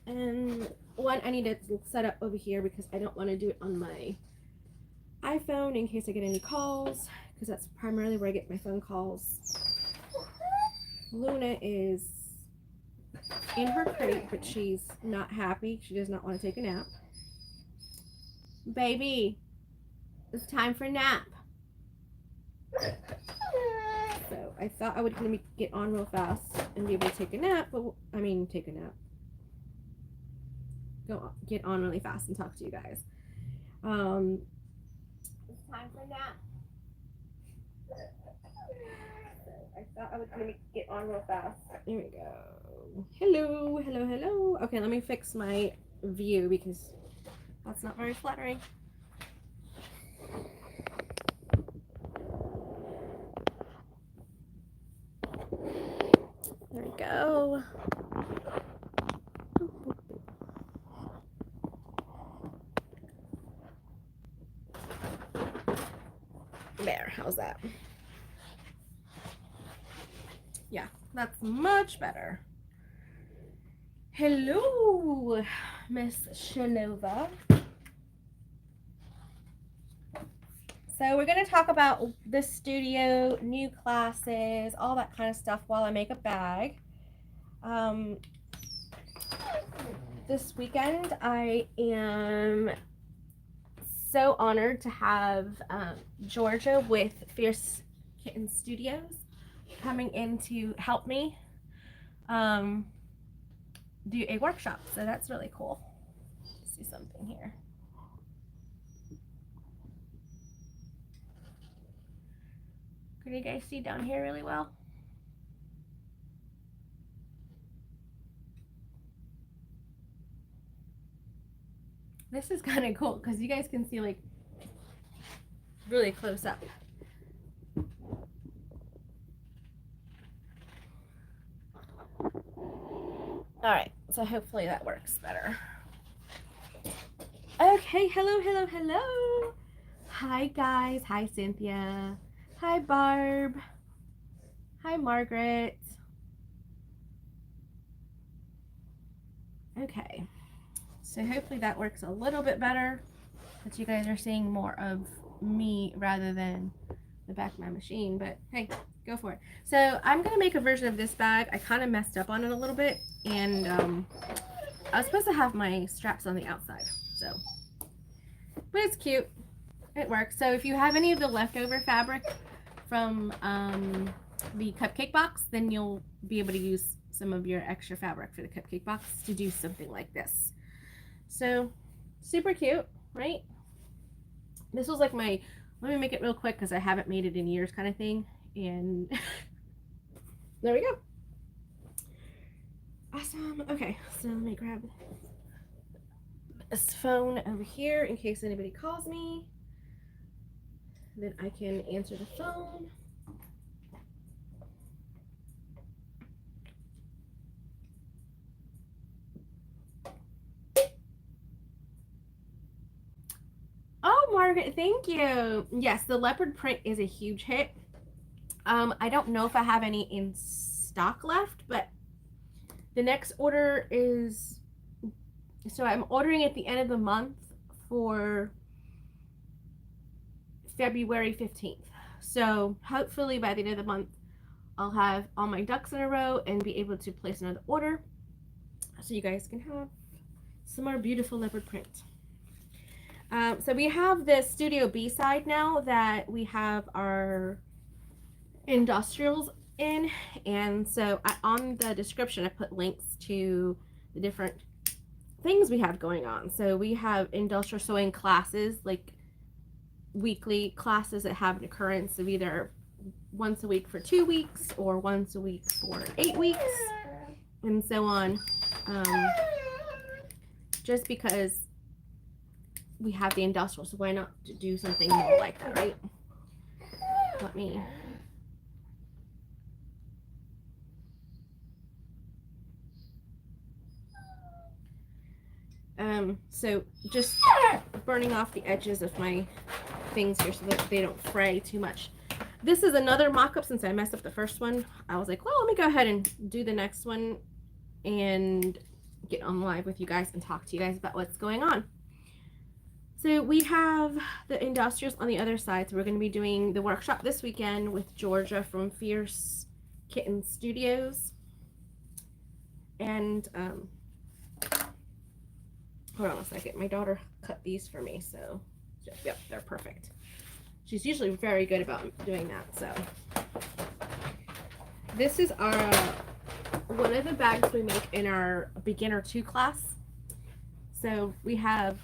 And one I need to set up over here because I don't want to do it on my iPhone in case I get any calls, because that's primarily where I get my phone calls. Luna is in her crate, but she's not happy. She does not want to take a nap. Baby, it's time for nap. So I thought I would get on real fast and be able to take a nap, but take a nap. Get on really fast and talk to you guys. It's time for nap. So I thought I would get on real fast. Here we go. Hello, hello, hello. Okay, let me fix my view because that's not very flattering. There we go. There, how's that? Yeah, that's much better. Hello, Miss Shanova. So we're going to talk about the studio, new classes, all that kind of stuff while I make a bag. This weekend I am so honored to have Georgia with Fierce Kitten Studios coming in to help me do a workshop. So that's really cool. Let's see something here. Can you guys see down here really well? This is kind of cool because you guys can see like really close up. All right, so hopefully that works better. Okay, hello, hello, hello. Hi guys, hi Cynthia. Hi Barb. Hi Margaret. Okay, so hopefully that works a little bit better, that you guys are seeing more of me rather than the back of my machine, but hey, go for it. So I'm gonna make a version of this bag. I kind of messed up on it a little bit, and I was supposed to have my straps on the outside, so, but it's cute. It works. So if you have any of the leftover fabric from the cupcake box, then you'll be able to use some of your extra fabric for the cupcake box to do something like this. So super cute, right? This was like my, let me make it real quick because I haven't made it in years kind of thing. And there we go. Awesome. Okay, so let me grab this phone over here in case anybody calls me. Then I can answer the phone. Oh, Margaret, thank you. Yes, the leopard print is a huge hit. I don't know if I have any in stock left, but the next order is, so I'm ordering at the end of the month for February 15th. So hopefully by the end of the month, I'll have all my ducks in a row and be able to place another order so you guys can have some more beautiful leopard print. So we have the Studio B side now that we have our industrials in, and so on the description I put links to the different things we have going on. So we have industrial sewing classes, like weekly classes that have an occurrence of either once a week for 2 weeks or once a week for 8 weeks and so on, just because we have the industrial, so why not do something more like that, right? Let me so just burning off the edges of my things here so that they don't fray too much. This is another mock-up. Since I messed up the first one, I was like, well, let me go ahead and do the next one and get on live with you guys and talk to you guys about what's going on. So we have the industrials on the other side. So we're going to be doing the workshop this weekend with Georgia from Fierce Kitten Studios. And hold on a second. My daughter cut these for me, so yep, they're perfect. She's usually very good about doing that. So this is our one of the bags we make in our beginner 2 class. So we have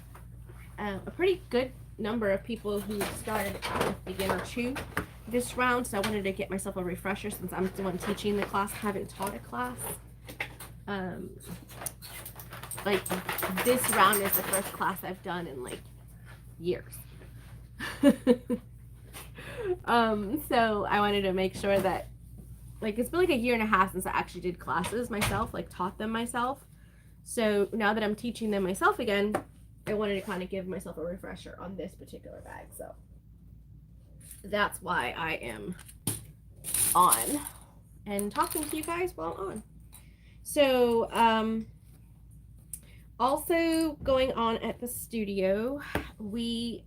a pretty good number of people who started out with beginner 2 this round, so I wanted to get myself a refresher since I'm the one teaching the class. I haven't taught a class. Like this round is the first class I've done in like years. So I wanted to make sure that, like, it's been like a year and a half since I actually did classes myself, like taught them myself. So now that I'm teaching them myself again, I wanted to kind of give myself a refresher on this particular bag. So that's why I am on and talking to you guys while I'm on. So also going on at the studio, we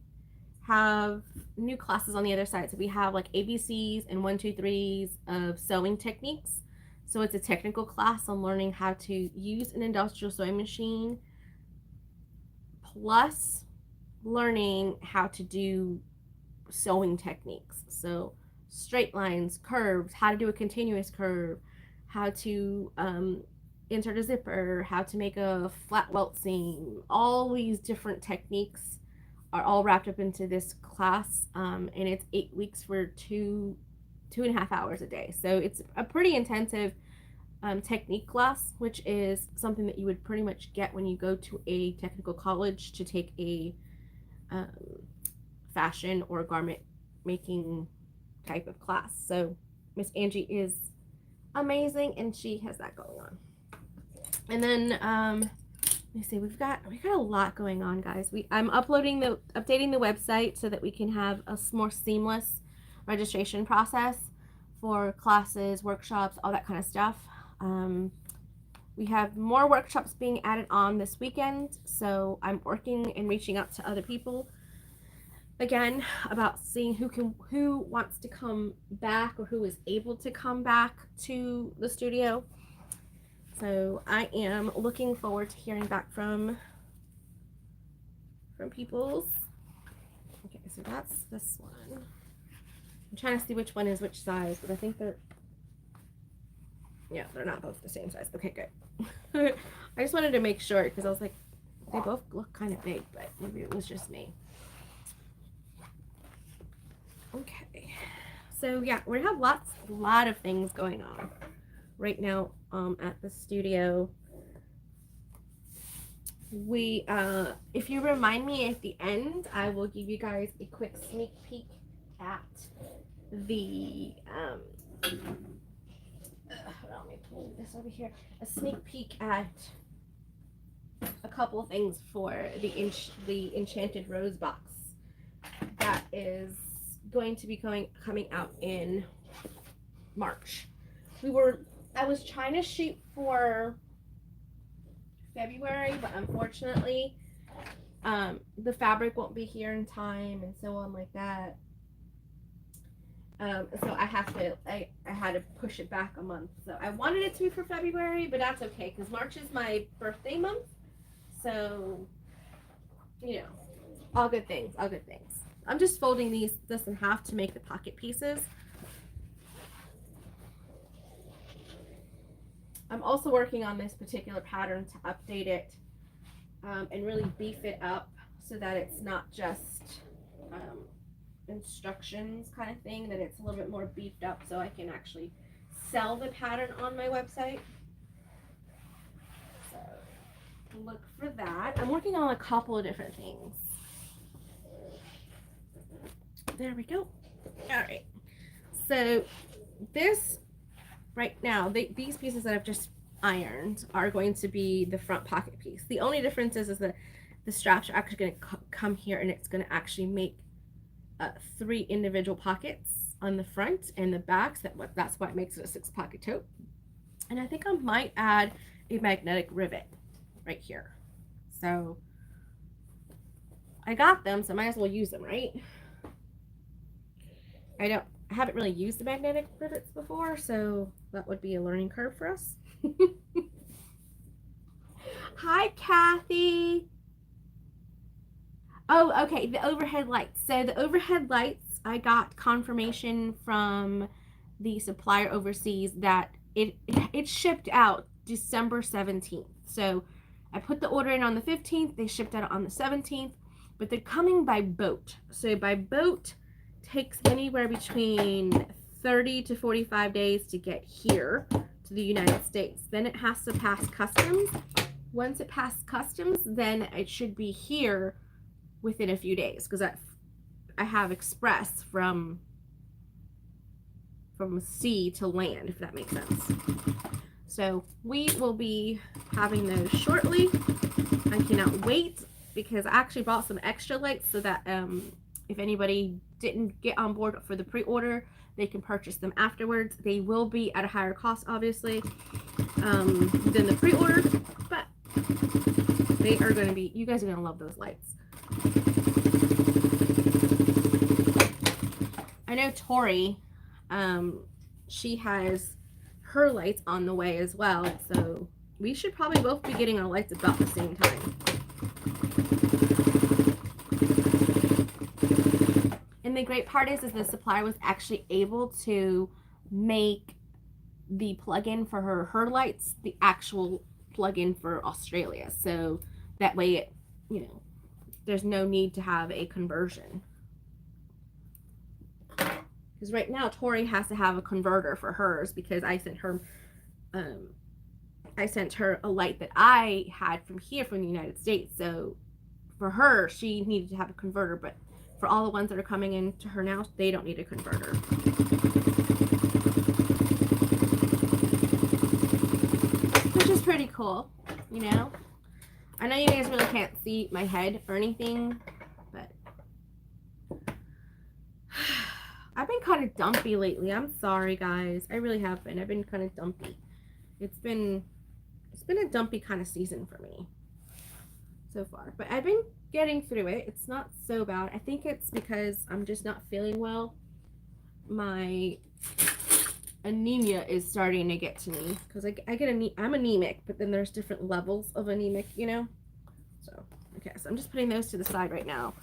have new classes on the other side. So we have like ABCs and 1, 2, 3s of sewing techniques. So it's a technical class on learning how to use an industrial sewing machine, plus learning how to do sewing techniques. So straight lines, curves, how to do a continuous curve, how to insert a zipper, how to make a flat welt seam. All these different techniques are all wrapped up into this class, and it's 8 weeks for 2.5 hours a day. So it's a pretty intensive technique class, which is something that you would pretty much get when you go to a technical college to take a fashion or garment making type of class. So Miss Angie is amazing, and she has that going on. And then let me see, we've got a lot going on, guys. I'm updating the website so that we can have a more seamless registration process for classes, workshops, all that kind of stuff. We have more workshops being added on this weekend, so I'm working and reaching out to other people again about seeing who wants to come back or who is able to come back to the studio. So I am looking forward to hearing back from people. Okay, so that's this one. I'm trying to see which one is which size, but I think they're not both the same size. Okay, good. I just wanted to make sure because I was like, they both look kind of big, but maybe it was just me. Okay, so yeah, we have a lot of things going on right now at the studio. We if you remind me at the end, I will give you guys a quick sneak peek at the let me pull this over here. A sneak peek at a couple of things for the Enchanted Rose box that is going to be coming out in March. I was trying to shoot for February, but unfortunately the fabric won't be here in time and so on like that. So I had to push it back a month. So I wanted it to be for February, but that's okay because March is my birthday month. So, all good things, all good things. I'm just folding this in half to make the pocket pieces. I'm also working on this particular pattern to update it and really beef it up so that it's not just instructions kind of thing, that it's a little bit more beefed up so I can actually sell the pattern on my website. So look for that. I'm working on a couple of different things. There we go. All right. So this right now, these pieces that I've just ironed are going to be the front pocket piece. The only difference is that the straps are actually going to come here, and it's going to actually make 3 individual pockets on the front and the back. That's why it makes it a 6-pocket tote. And I think I might add a magnetic rivet right here. So I got them, so I might as well use them, right? I haven't really used the magnetic rivets before, so that would be a learning curve for us. Hi, Kathy. Oh, okay, the overhead lights. So the overhead lights, I got confirmation from the supplier overseas that it shipped out December 17th. So I put the order in on the 15th, they shipped out on the 17th, but they're coming by boat. So by boat takes anywhere between 30 to 45 days to get here to the United States. Then it has to pass customs. Once it passes customs, then it should be here within a few days, because I have express from sea to land, if that makes sense. So we will be having those shortly. I cannot wait, because I actually bought some extra lights so that if anybody didn't get on board for the pre-order, they can purchase them afterwards. They will be at a higher cost, obviously, than the pre-order, but they are going to be, you guys are going to love those lights. I know Tori, she has her lights on the way as well, so we should probably both be getting our lights about the same time. And the great part is the supplier was actually able to make the plug-in for her lights the actual plug-in for Australia, so that way it, you know, there's no need to have a conversion. Because right now Tori has to have a converter for hers, because I sent her a light that I had from here from the United States. So for her, she needed to have a converter, but for all the ones that are coming in to her now, they don't need a converter. Which is pretty cool, you know? I know you guys really can't see my head or anything, but I've been kind of dumpy lately. I'm sorry, guys. I really have been. I've been kind of dumpy. It's been a dumpy kind of season for me so far, but I've been getting through it. It's not so bad. I think it's because I'm just not feeling well. My anemia is starting to get to me, because I'm anemic, but then there's different levels of anemic, you know. So okay, so I'm just putting those to the side right now,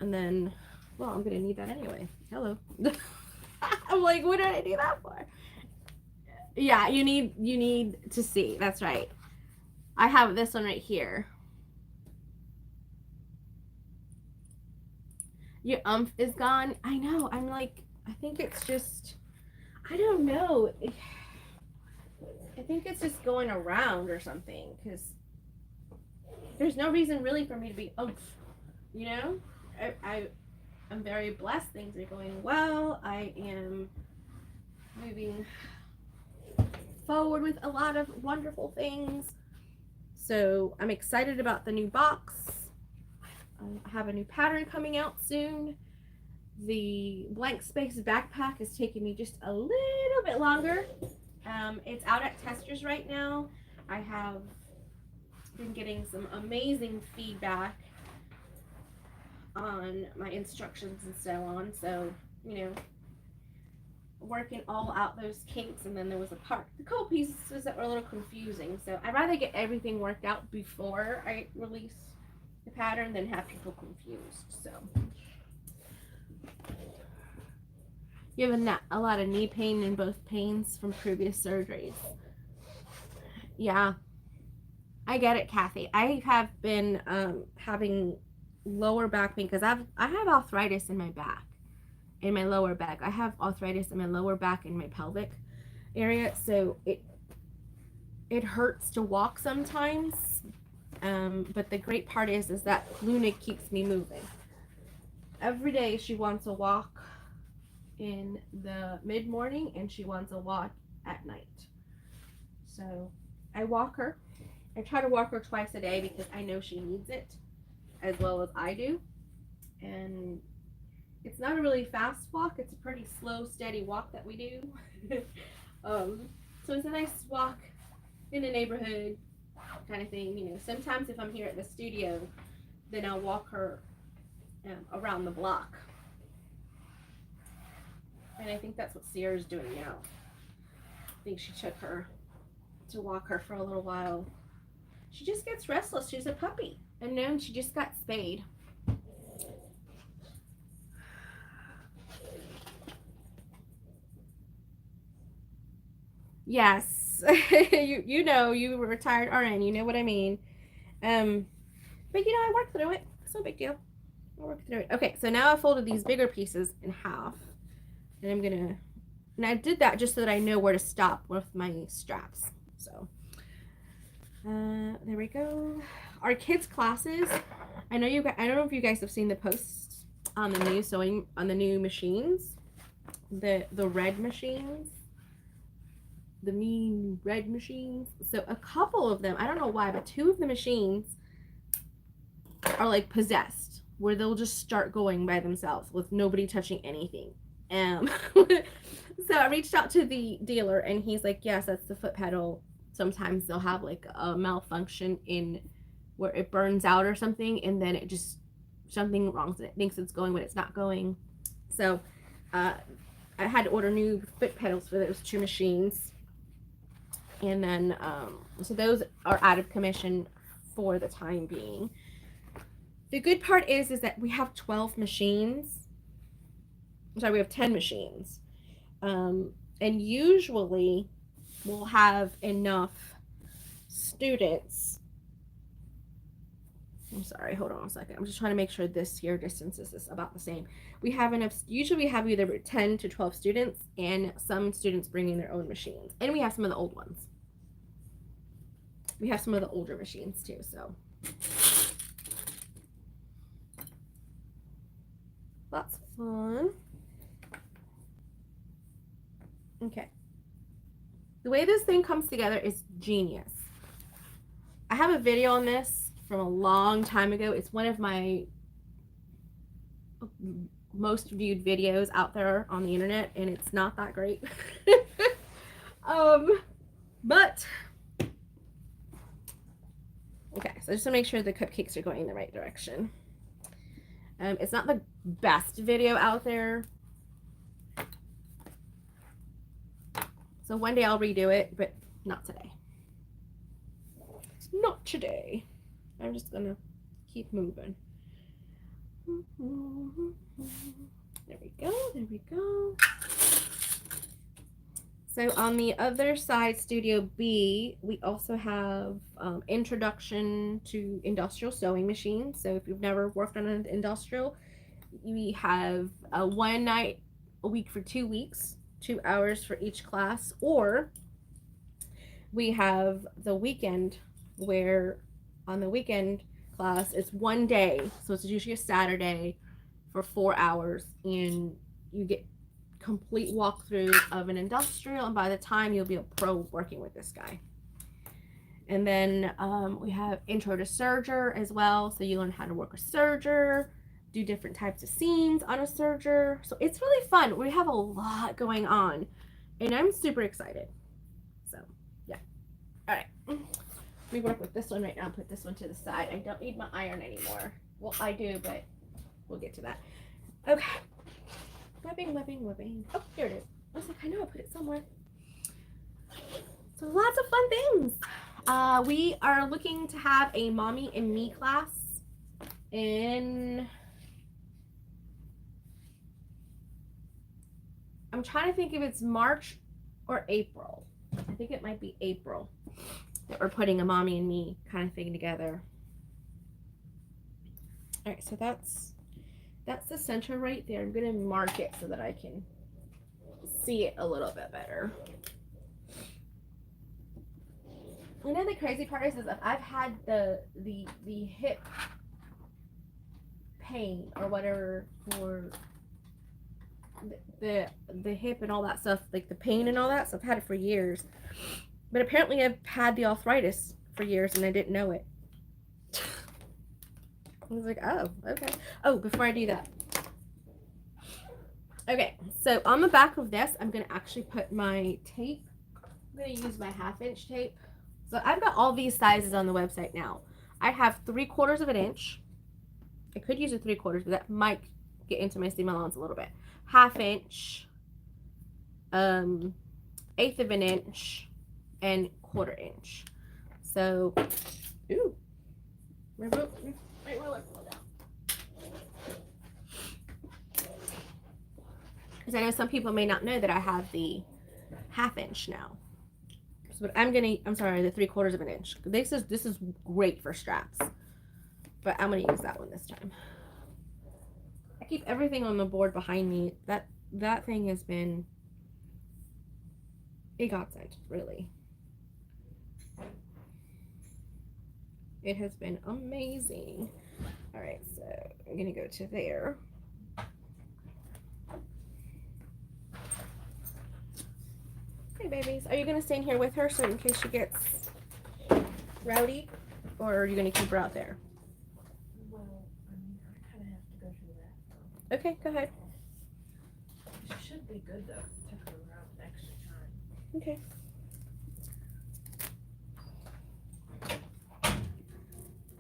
and then, well, I'm gonna need that anyway. Hello. I'm like, what did I do that for? Yeah, you need to see. That's right. I have this one right here. Your umph is gone. I know. I'm like, I think it's just, I don't know. I think it's just going around or something, because there's no reason really for me to be umph. You know, I'm very blessed. Things are going well. I am moving forward with a lot of wonderful things. So I'm excited about the new box. I have a new pattern coming out soon. The blank space backpack is taking me just a little bit longer. It's out at testers right now. I have been getting some amazing feedback on my instructions and so on. So, you know, working all out those kinks, and then there was a couple pieces that were a little confusing. So I'd rather get everything worked out before I release the pattern than have people confused. So you have a lot of knee pain in both pains from previous surgeries. Yeah, I get it, Kathy. I have been having lower back pain because I have arthritis in my back, in my lower back. I have arthritis in my lower back and my pelvic area, so it hurts to walk sometimes. But the great part is that Luna keeps me moving. Every day she wants a walk in the mid-morning and she wants a walk at night. So I walk her. I try to walk her twice a day because I know she needs it as well as I do. And it's not a really fast walk. It's a pretty slow, steady walk that we do. So it's a nice walk in the neighborhood. kind of thing. You know, sometimes if I'm here at the studio, then I'll walk her around the block. And I think that's what Sierra's doing now. I think she took her to walk her for a little while. She just gets restless. She's a puppy. And then she just got spayed. Yes. you know, you were retired RN. You know what I mean. But you know, I worked through it. It's no big deal. I worked through it. Okay, so now I folded these bigger pieces in half. And I'm gonna, and I did that just so that I know where to stop with my straps. So, there we go. Our kids' classes. I know you guys, I don't know if you guys have seen the posts on the new sewing, on the new machines. The red machines. The mean red machines. So a couple of them, I don't know why, but 2 of the machines are like possessed, where they'll just start going by themselves with nobody touching anything. So I reached out to the dealer and he's like, yes, that's the foot pedal. Sometimes they'll have like a malfunction in where it burns out or something, and then it just, something wrong with it. It thinks it's going, but it's not going. So I had to order new foot pedals for those 2 machines. And then, so those are out of commission for the time being. The good part is that we have 12 machines. I'm sorry, we have 10 machines. And usually we'll have enough students. I'm sorry, hold on a second. I'm just trying to make sure this here distance is about the same. We have enough, usually we have either 10 to 12 students, and some students bringing their own machines. And we have some of the old ones. We have some of the older machines too, so. That's fun. Okay. The way this thing comes together is genius. I have a video on this from a long time ago. It's one of my most viewed videos out there on the internet, and it's not that great. But okay, so just to make sure the cupcakes are going in the right direction. It's not the best video out there, so one day I'll redo it, but not today. Not today. I'm just gonna keep moving. There we go, there we go. So on the other side, Studio B, we also have Introduction to Industrial Sewing Machines. So if you've never worked on an industrial, we have one night a week for 2 weeks, 2 hours for each class, or we have the weekend, where on the weekend class it's 1 day, so it's usually a Saturday, for 4 hours, and you get complete walkthrough of an industrial, and by the time you'll be a pro working with this guy. And then we have Intro to Serger as well, so you learn how to work a serger, do different types of seams on a serger. So it's really fun. We have a lot going on, and I'm super excited. So yeah. All right, let me work with this one right now. Put this one to the side. I don't need my iron anymore. Well, I do, but we'll get to that. Okay. Webbing, webbing, webbing. Oh, here it is. I was like, I know I put it somewhere. So lots of fun things. We are looking to have a Mommy and Me class in, I'm trying to think if it's March or April. I think it might be April that we're putting a Mommy and Me kind of thing together. All right, so that's the center right there. I'm gonna mark it so that I can see it a little bit better. You know, the crazy part is that I've had the hip pain or whatever for the hip and all that stuff, like the pain and all that stuff. I've had it for years, but apparently I've had the arthritis for years and I didn't know it. I was like, oh, okay. Oh, before I do that. Okay, so on the back of this, I'm going to actually put my tape. I'm going to use my 1/2 inch tape So I've got all these sizes on the website now. I have 3/4 of an inch. I could use a 3/4, but that might get into my seam allowance a little bit. 1/2 inch, 1/8 of an inch, and 1/4 inch. So, ooh, my rope, my roller fell down. Because I know some people may not know that I have the 1/2 inch now. But I'm sorry, the 3/4 of an inch. This is great for straps, but I'm gonna use that one this time. I keep everything on the board behind me. That thing has been a godsend, really. It has been amazing. All right, so I'm gonna go to there. Hey babies, are you gonna stay in here with her so in case she gets rowdy, or are you gonna keep her out there? Well, I mean, I kind of have to go to the bathroom. Okay, go ahead. She should be good though. It took her around an extra time. Okay.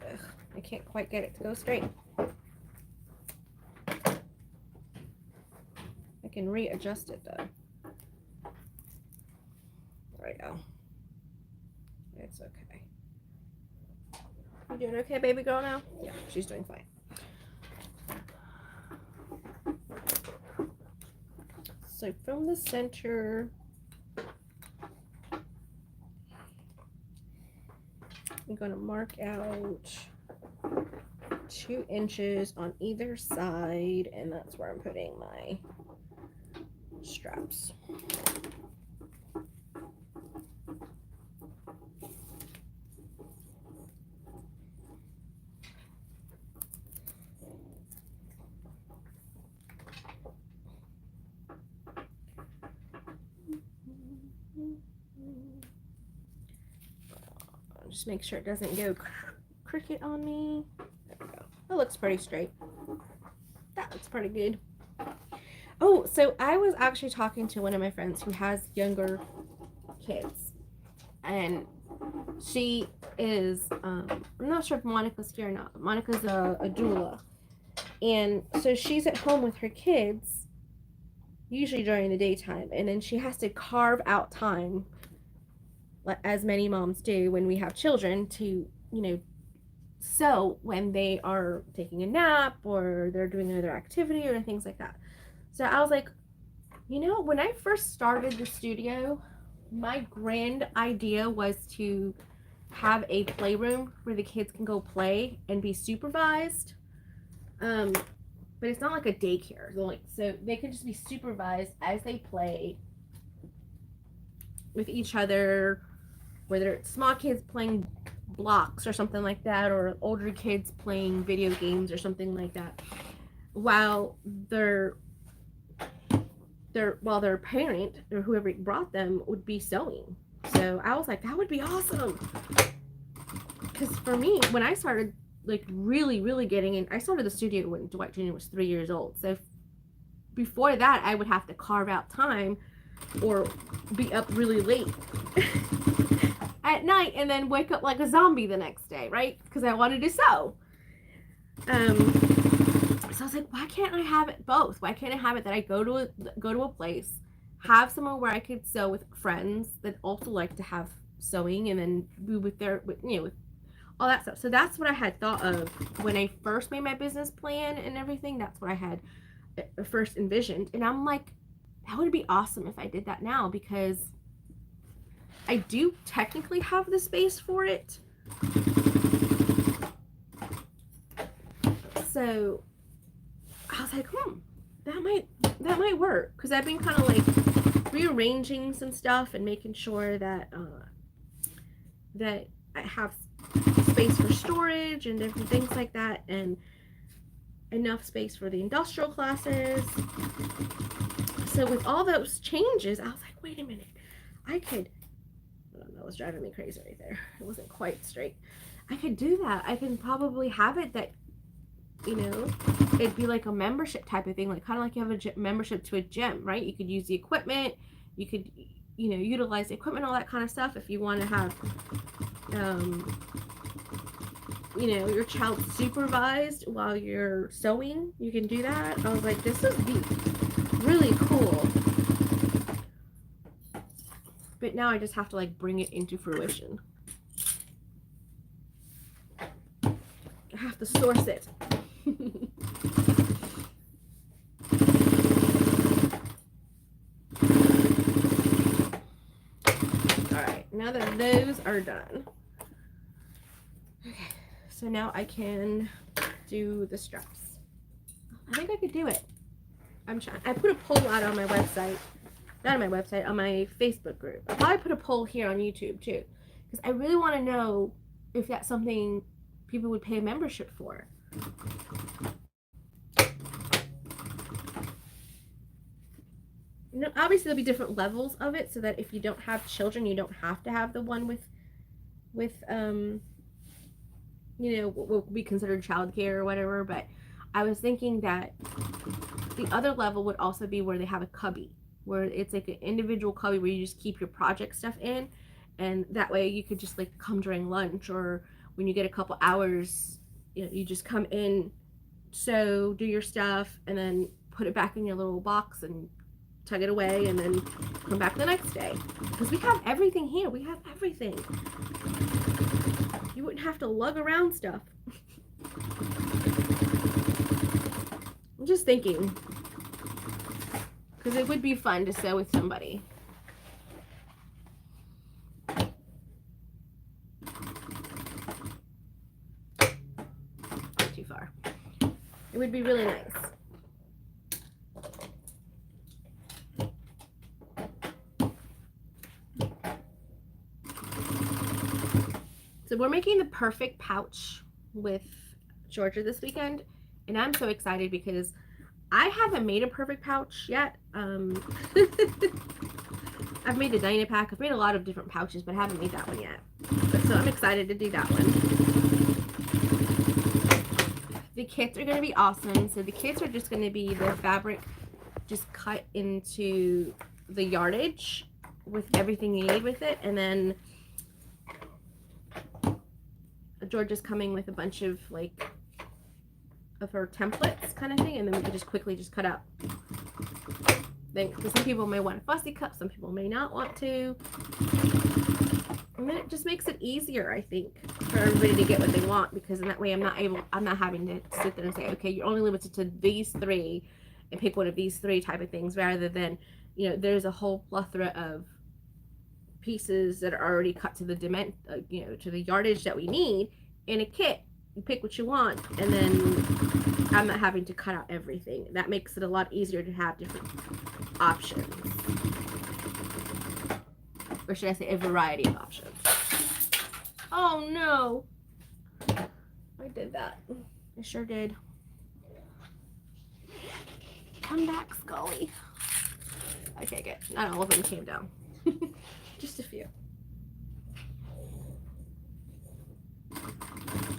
Ugh, I can't quite get it to go straight. I can readjust it though. There we go. It's okay. You doing okay, baby girl, now? Yeah, she's doing fine. So from the center, I'm going to mark out 2 inches on either side, and that's where I'm putting my straps. Just make sure it doesn't go crooked on me. There we go. That looks pretty straight. That looks pretty good. Oh, so I was actually talking to one of my friends who has younger kids, and she is I'm not sure if Monica's here or not, but Monica's a doula, and so she's at home with her kids usually during the daytime, and then she has to carve out time, as many moms do when we have children, to sew when they are taking a nap or they're doing another activity or things like that. So I was like, when I first started the studio, my grand idea was to have a playroom where the kids can go play and be supervised. But it's not like a daycare. So they can just be supervised as they play with each other, whether it's small kids playing blocks or something like that, or older kids playing video games or something like that, while their parent or whoever brought them would be sewing. So I was like, that would be awesome. Because for me, when I started really getting in, I started the studio when Dwight Jr. was 3 years old. So before that, I would have to carve out time or be up really late at night and then wake up like a zombie the next day, right? Because I wanted to sew. So I was like, why can't I have it both? Why can't I have it that I go to a place, have somewhere where I could sew with friends that also like to have sewing, and then be with all that stuff. So that's what I had thought of when I first made my business plan and everything. That's what I had first envisioned, and I'm like, that would be awesome if I did that now, because I do technically have the space for it. So I was like, that might work, because I've been kind of like rearranging some stuff and making sure that that I have space for storage and different things like that, and enough space for the industrial classes. So with all those changes, I was like, wait a minute, that was driving me crazy right there. It wasn't quite straight. I could do that. I can probably have it that, it'd be like a membership type of thing, like kind of like you have a membership to a gym, right? You could use the equipment, you could you know, utilize the equipment, all that kind of stuff. If you want to have, you know, your child supervised while you're sewing, you can do that. I was like, this would be really cool. But now I just have to like bring it into fruition. I have to source it. Alright, now that those are done. Okay, so now I can do the straps. I think I could do it. I'm trying. I put a poll out on my website. Not on my website, on my Facebook group. I'll probably put a poll here on YouTube too. Because I really want to know if that's something people would pay a membership for. You know, obviously there'll be different levels of it, so that if you don't have children, you don't have to have the one with you know, what would be considered childcare or whatever. But I was thinking that the other level would also be where they have a cubby, where it's like an individual cubby where you just keep your project stuff in, and that way you could just like come during lunch or when you get a couple hours, you know, you just come in, sew, do your stuff, and then put it back in your little box and tug it away, and then come back the next day. Because we have everything here. We have everything. You wouldn't have to lug around stuff. I'm just thinking, because it would be fun to sew with somebody. Not too far. It would be really nice. So we're making the perfect pouch with Georgia this weekend, and I'm so excited because I haven't made a perfect pouch yet. I've made the Dynapack. I've made a lot of different pouches, but I haven't made that one yet. So I'm excited to do that one. The kits are going to be awesome. So the kits are just going to be the fabric just cut into the yardage with everything you need with it, and then Georgia's coming with a bunch of like of her templates kind of thing, and then we can just quickly just cut out. Some people may want a fussy cut, some people may not want to. And then it just makes it easier, I think, for everybody to get what they want, because in that way I'm not having to sit there and say, okay, you're only limited to these three and pick one of these three type of things, rather than, you know, there's a whole plethora of pieces that are already cut to the you know, to the yardage that we need in a kit. You pick what you want, and then I'm not having to cut out everything. That makes it a lot easier to have different options, or should I say a variety of options. Oh no, I did that. I sure did. Come back, Scully. Okay, good. Not all of them came down. Just a few.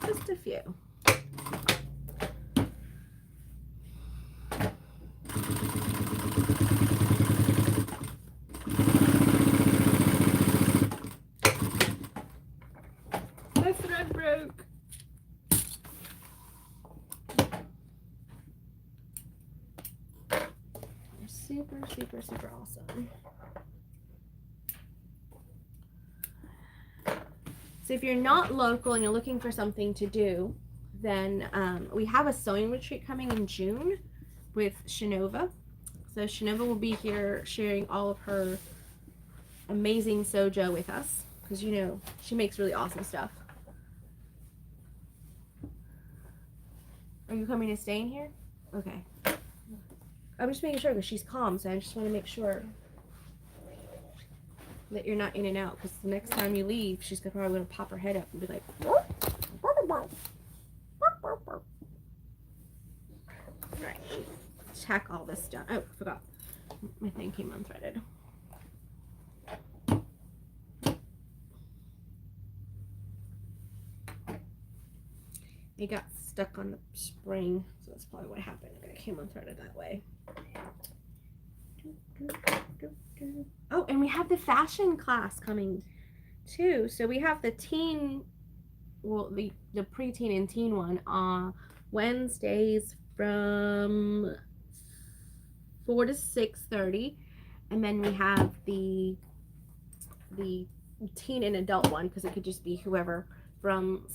Just a few. My thread broke. They're super, super, super awesome. So if you're not local and you're looking for something to do, then we have a sewing retreat coming in June with Shinova. So Shinova will be here sharing all of her amazing sojo with us, because, you know, she makes really awesome stuff. Are you coming to stay in here? Okay. I'm just making sure because she's calm, so I just want to make sure that you're not in and out, because the next time you leave, she's probably going to pop her head up and be like, right, tack all this down. Oh, I forgot. My thing came unthreaded. It got stuck on the spring, so that's probably what happened. It came unthreaded that way. Oh, and we have the fashion class coming too. So we have the teen, well, the preteen and teen one on Wednesdays from 4 to 6:30, and then we have the teen and adult one, because it could just be whoever, from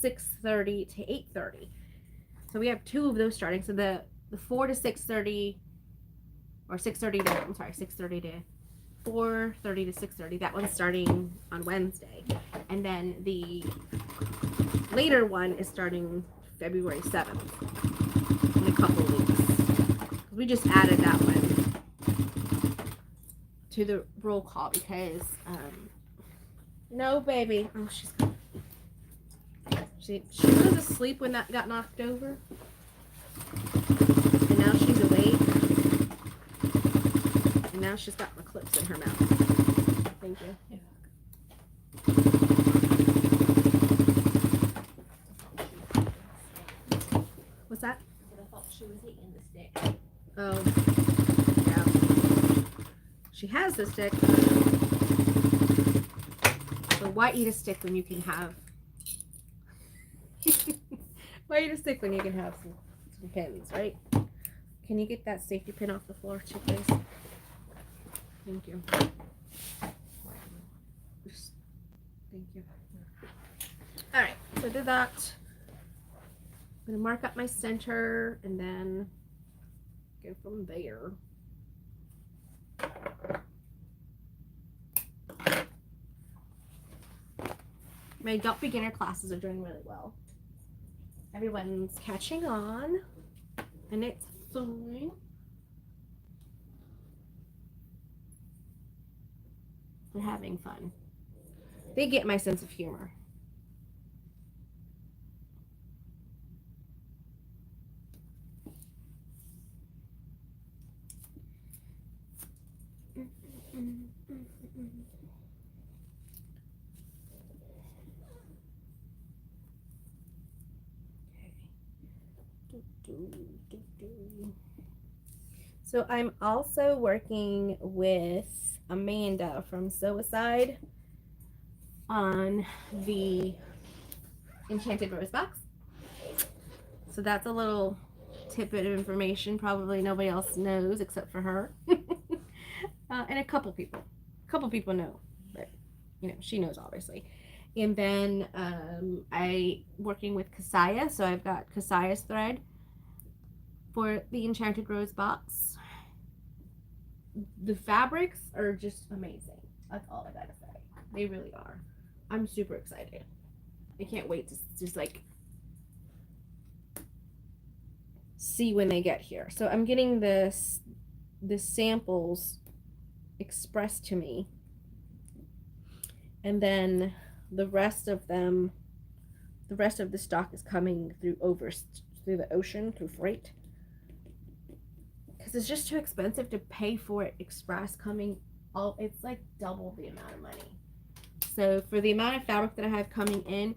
6:30 to 8:30. So we have two of those starting. So the 4 to 6:30, or 6:30 to, I'm sorry, 6:30 to 4:30 to 6:30. That one's starting on Wednesday, and then the later one is starting February 7th, in a couple weeks. We just added that one to the roll call because no, baby. Oh, she was asleep when that got knocked over, and now she's awake, and now she's got my clips in her mouth. Thank you. Yeah. What's that? I thought she was eating the stick. Oh, yeah. She has the stick. But why eat a stick when you can have? Why eat a stick when you can have some pins, right? Can you get that safety pin off the floor, too, please? Thank you. Thank you. All right, so I did that. I'm gonna mark up my center and then go from there. My adult beginner classes are doing really well. Everyone's catching on, and it's fine. They're having fun. They get my sense of humor. So I'm also working with Amanda from Suicide on the Enchanted Rose box. So that's a little tidbit of information probably nobody else knows except for her. And a couple people. A couple people know, but you know, she knows obviously. And then I working with Kasaya, so I've got Kasaya's thread for the Enchanted Rose box. The fabrics are just amazing. That's all I gotta say. They really are. I'm super excited. I can't wait to just like see when they get here. So I'm getting the samples expressed to me, and then the rest of them, the rest of the stock is coming through the ocean through freight, because it's just too expensive to pay for it express coming. It's like double the amount of money. So for the amount of fabric that I have coming in,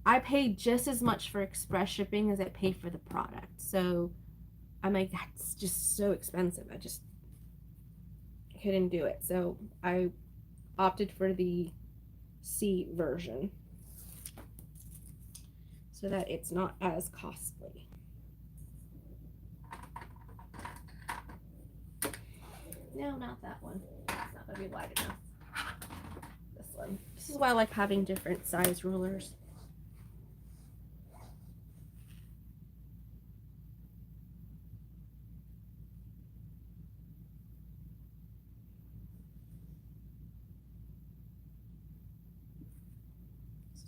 I pay just as much for express shipping as I pay for the product. So I'm like, that's just so expensive. I just couldn't do it. So I opted for the C version so that it's not as costly. No, not that one. It's not going to be wide enough. This one. This is why I like having different size rulers.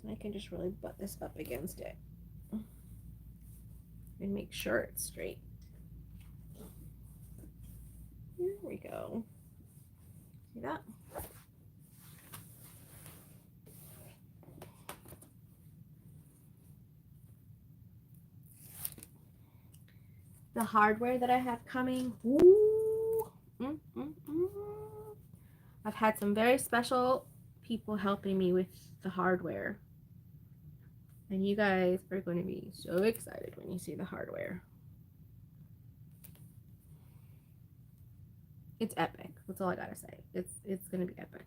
So I can just really butt this up against it and make sure it's straight. There we go. See that? The hardware that I have coming. Ooh. I've had some very special people helping me with the hardware. And you guys are going to be so excited when you see the hardware. It's epic. That's all I gotta say. It's gonna be epic.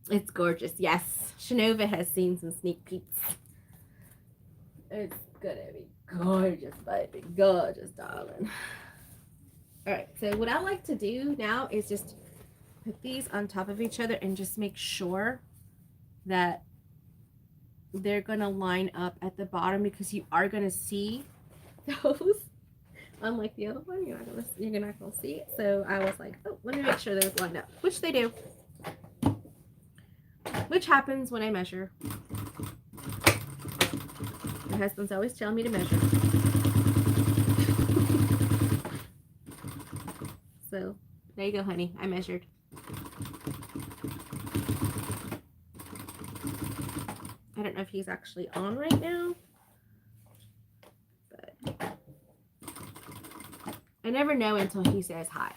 It's gorgeous. Yes, Shanova has seen some sneak peeks. It's gonna be gorgeous, baby. Gorgeous, darling. All right, so what I like to do now is just put these on top of each other and just make sure that they're gonna line up at the bottom, because you are gonna see those. Unlike the other one, you're not gonna see it. So I was like, oh, let me make sure those line up, which they do. Which happens when I measure. My husband's always telling me to measure. So there you go, honey. I measured. I don't know if he's actually on right now, but I never know until he says hi.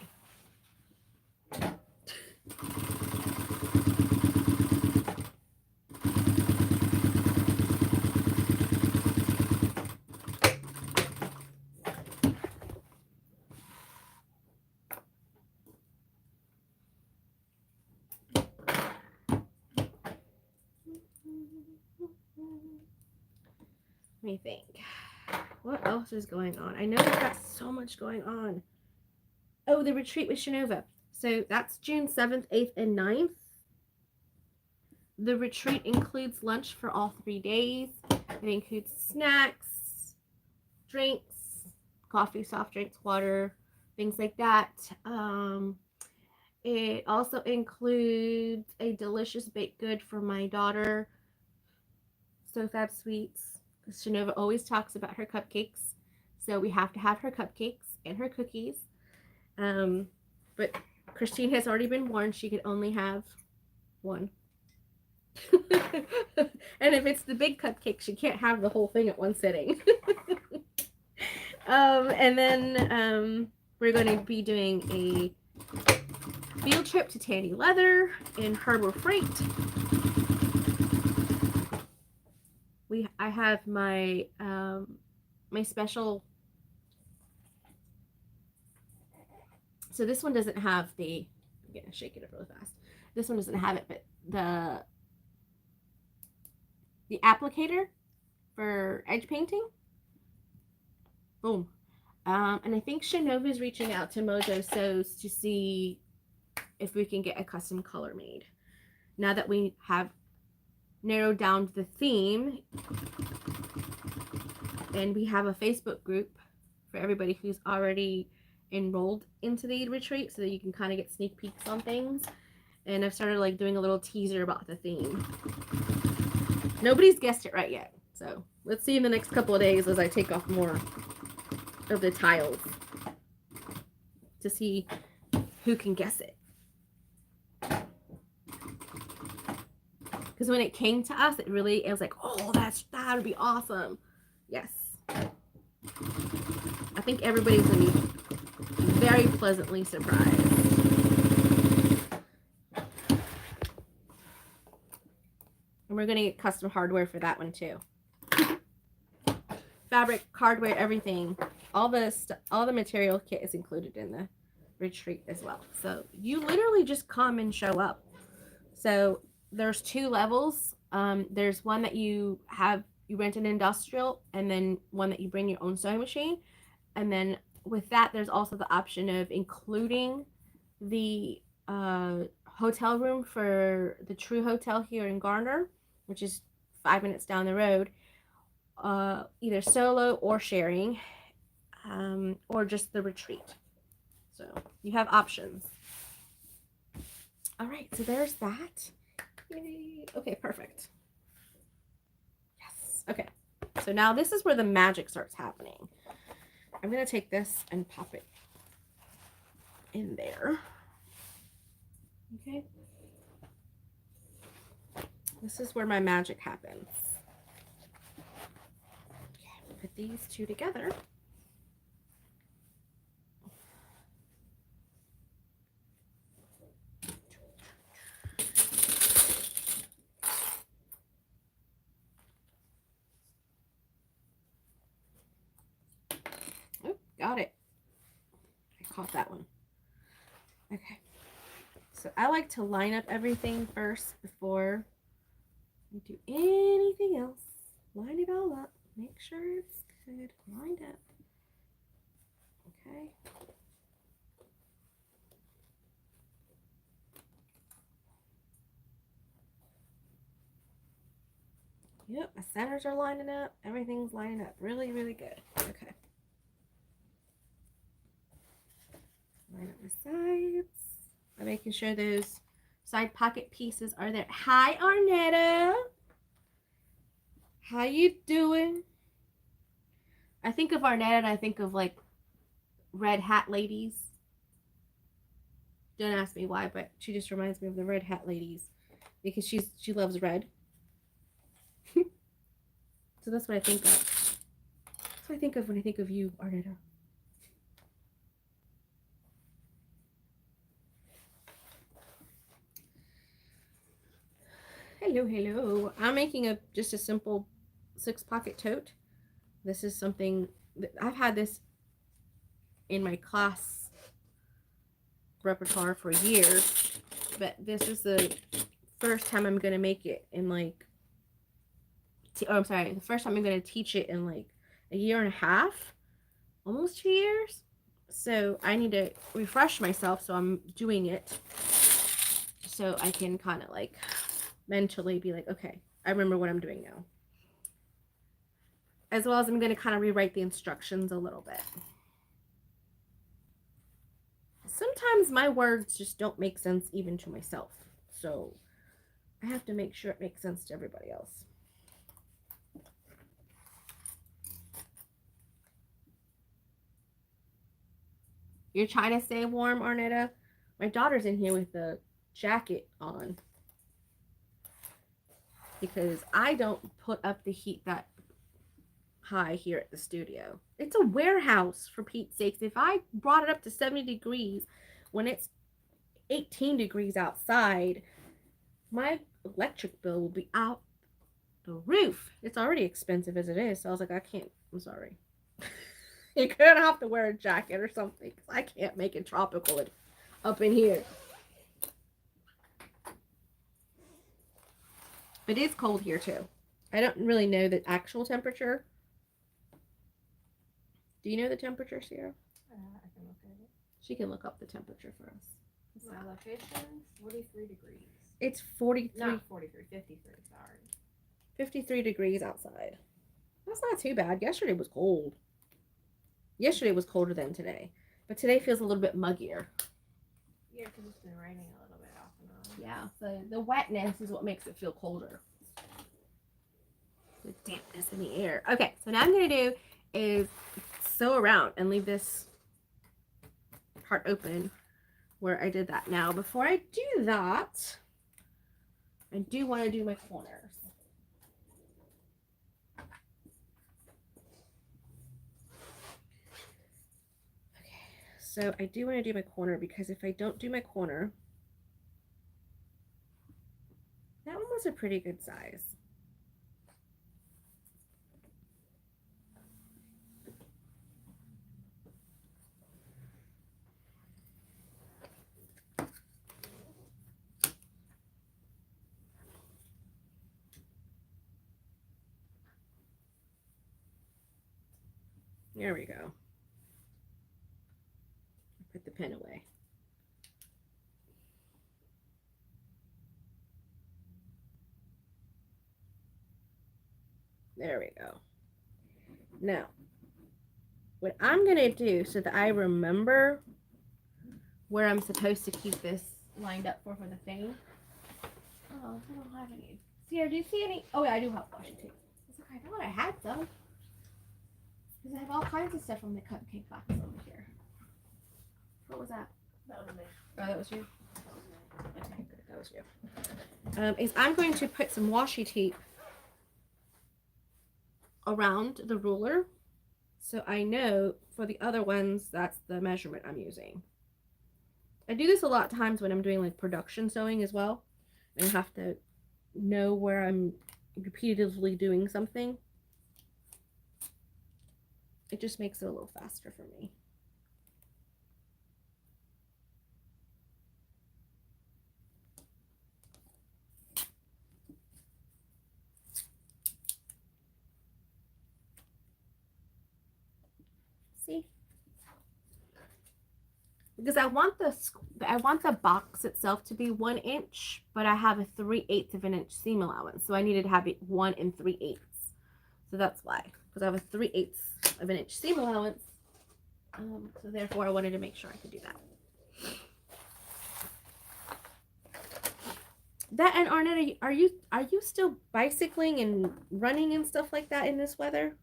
Let me think. What else is going on? I know we've got so much going on. Oh, the retreat with Shanova. So that's June 7th, 8th, and 9th. The retreat includes lunch for all 3 days. It includes snacks, drinks, coffee, soft drinks, water, things like that. It also includes a delicious baked good for my daughter, So Fab Sweets. Shanova always talks about her cupcakes, so we have to have her cupcakes and her cookies. But Christine has already been warned she could only have one. And if it's the big cupcake, she can't have the whole thing at one sitting. And then we're going to be doing a field trip to Tandy Leather in Harbor Freight. I have my my special. So this one doesn't have the. I'm gonna shake it up really fast. This one doesn't have it, but the applicator for edge painting. Boom. And I think Shanova is reaching out to Mojo Sews to see if we can get a custom color made. Now that we have narrowed down the theme, and we have a Facebook group for everybody who's already enrolled into the retreat, so that you can kind of get sneak peeks on things. And I've started like doing a little teaser about the theme. Nobody's guessed it right yet, so let's see in the next couple of days as I take off more of the tiles to see who can guess it. Because when it came to us, it was like, oh, that would be awesome. Yes. I think everybody's going to be very pleasantly surprised. And we're going to get custom hardware for that one too. Fabric, hardware, everything. All the material kit is included in the retreat as well. So you literally just come and show up. So there's 2 levels. There's one that you rent an industrial, and then one that you bring your own sewing machine. And then with that, there's also the option of including the hotel room for the True Hotel here in Garner, which is 5 minutes down the road, either solo or sharing, or just the retreat. So you have options. All right, so there's that. Yay. Okay, perfect. Yes. Okay. So now this is where the magic starts happening. I'm going to take this and pop it in there. Okay. This is where my magic happens. Okay, put these 2 together. got it. I caught that one. Okay. So I like to line up everything first before I do anything else. Line it all up. Make sure it's good. Lined up. Okay. Yep, my centers are lining up. Everything's lining up really, really good. Okay. Line up my sides. I'm making sure those side pocket pieces are there. Hi, Arnetta. How you doing? I think of Arnetta and I think of like red hat ladies. Don't ask me why, but she just reminds me of the red hat ladies because she loves red. So that's what I think of. That's what I think of when I think of you, Arnetta. Hello, hello. I'm making just a simple 6-pocket tote. This is something that I've had this in my class repertoire for years, but this is the first time I'm gonna make it in like I'm sorry, the first time I'm gonna teach it in like a year and a half, almost 2 years. So I need to refresh myself, so I'm doing it so I can kind of like mentally be like, okay, I remember what I'm doing now. As well as I'm going to kind of rewrite the instructions a little bit. Sometimes my words just don't make sense even to myself. So I have to make sure it makes sense to everybody else. You're trying to stay warm, Arnetta? My daughter's in here with the jacket on because I don't put up the heat that high here at the studio. It's a warehouse, for Pete's sakes. If I brought it up to 70 degrees when it's 18 degrees outside, my electric bill will be out the roof. It's already expensive as it is, so I was like, I can't. I'm sorry. You're gonna have to wear a jacket or something because I can't make it tropical up in here. It is cold here too. I don't really know the actual temperature. Do you know the temperature, Sierra? I can look at it. She can look up the temperature for us. My location, 43 degrees. It's 43. Not 43, 53, sorry. 53 degrees outside. That's not too bad. Yesterday was cold. Yesterday was colder than today. But today feels a little bit muggier. Yeah, because it's been raining a little bit off and on. Yeah, so the wetness is what makes it feel colder. The dampness in the air. Okay, so now I'm going to do is sew around and leave this part open where I did that. Now, before I do that, I do want to do my corners. Okay, so I do want to do my corner because if I don't do my corner, that one was a pretty good size. There we go. Put the pen away. There we go. Now, what I'm going to do so that I remember where I'm supposed to keep this lined up for the thing. Oh, I don't have any. Sierra, do you see any? Oh, yeah, I do have washi tape. I thought I had some. Because I have all kinds of stuff from the cupcake box over here. What was that? That was me. Oh, that was you? Okay, good. That was you. Is I'm going to put some washi tape around the ruler so I know for the other ones that's the measurement I'm using. I do this a lot of times when I'm doing like production sewing as well. I have to know where I'm repeatedly doing something. It just makes it a little faster for me. See? Because I want the box itself to be 1 inch, but I have a 3/8 of an inch seam allowance, so I needed to have it 1 3/8. So that's why, because I have a 3/8 of an inch seam allowance. So therefore, I wanted to make sure I could do that. That and Arnett, are you still bicycling and running and stuff like that in this weather?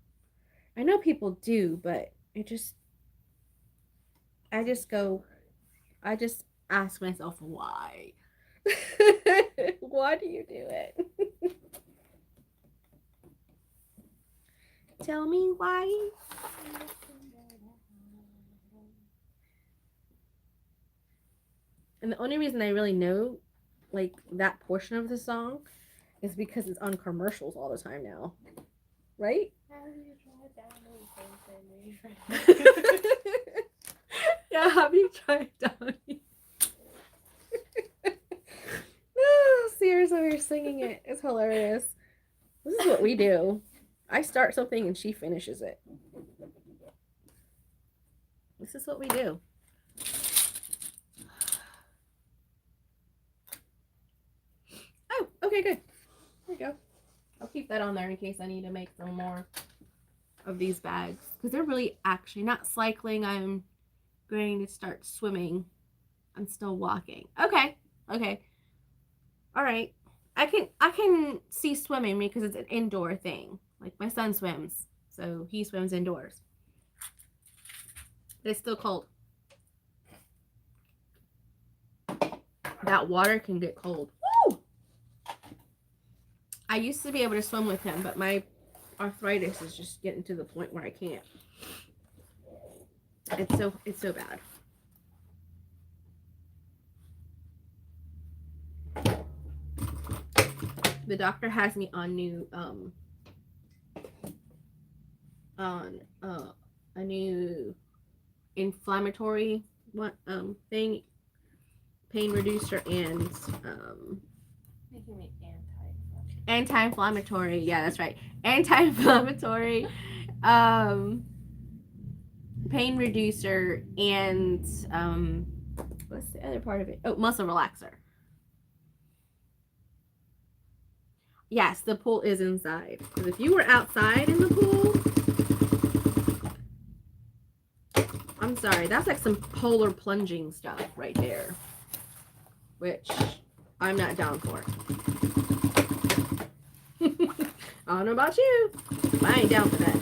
I know people do, but I just ask myself why. Why do you do it? Tell me why. And the only reason I really know like that portion of the song is because it's on commercials all the time now. Right? Yeah, have you tried Downy? Oh, seriously, we're singing it. It's hilarious. This is what we do. I start something and she finishes it. This is what we do. Oh, okay, good. There you go. I'll keep that on there in case I need to make some more of these bags. Because they're really actually not cycling. I'm going to start swimming. I'm still walking. Okay. Okay. All right. I can see swimming because it's an indoor thing. Like my son swims. So he swims indoors. But it's still cold. That water can get cold. Woo! I used to be able to swim with him, but my arthritis is just getting to the point where I can't. It's so bad. The doctor has me on new a new inflammatory thing, pain reducer, and making me anti-inflammatory. Yeah, that's right. Anti-inflammatory, pain reducer, and what's the other part of it? Oh, muscle relaxer. Yes, the pool is inside. Because if you were outside in the pool, I'm sorry, that's like some polar plunging stuff right there, which I'm not down for. I don't know about you, but I ain't down for that.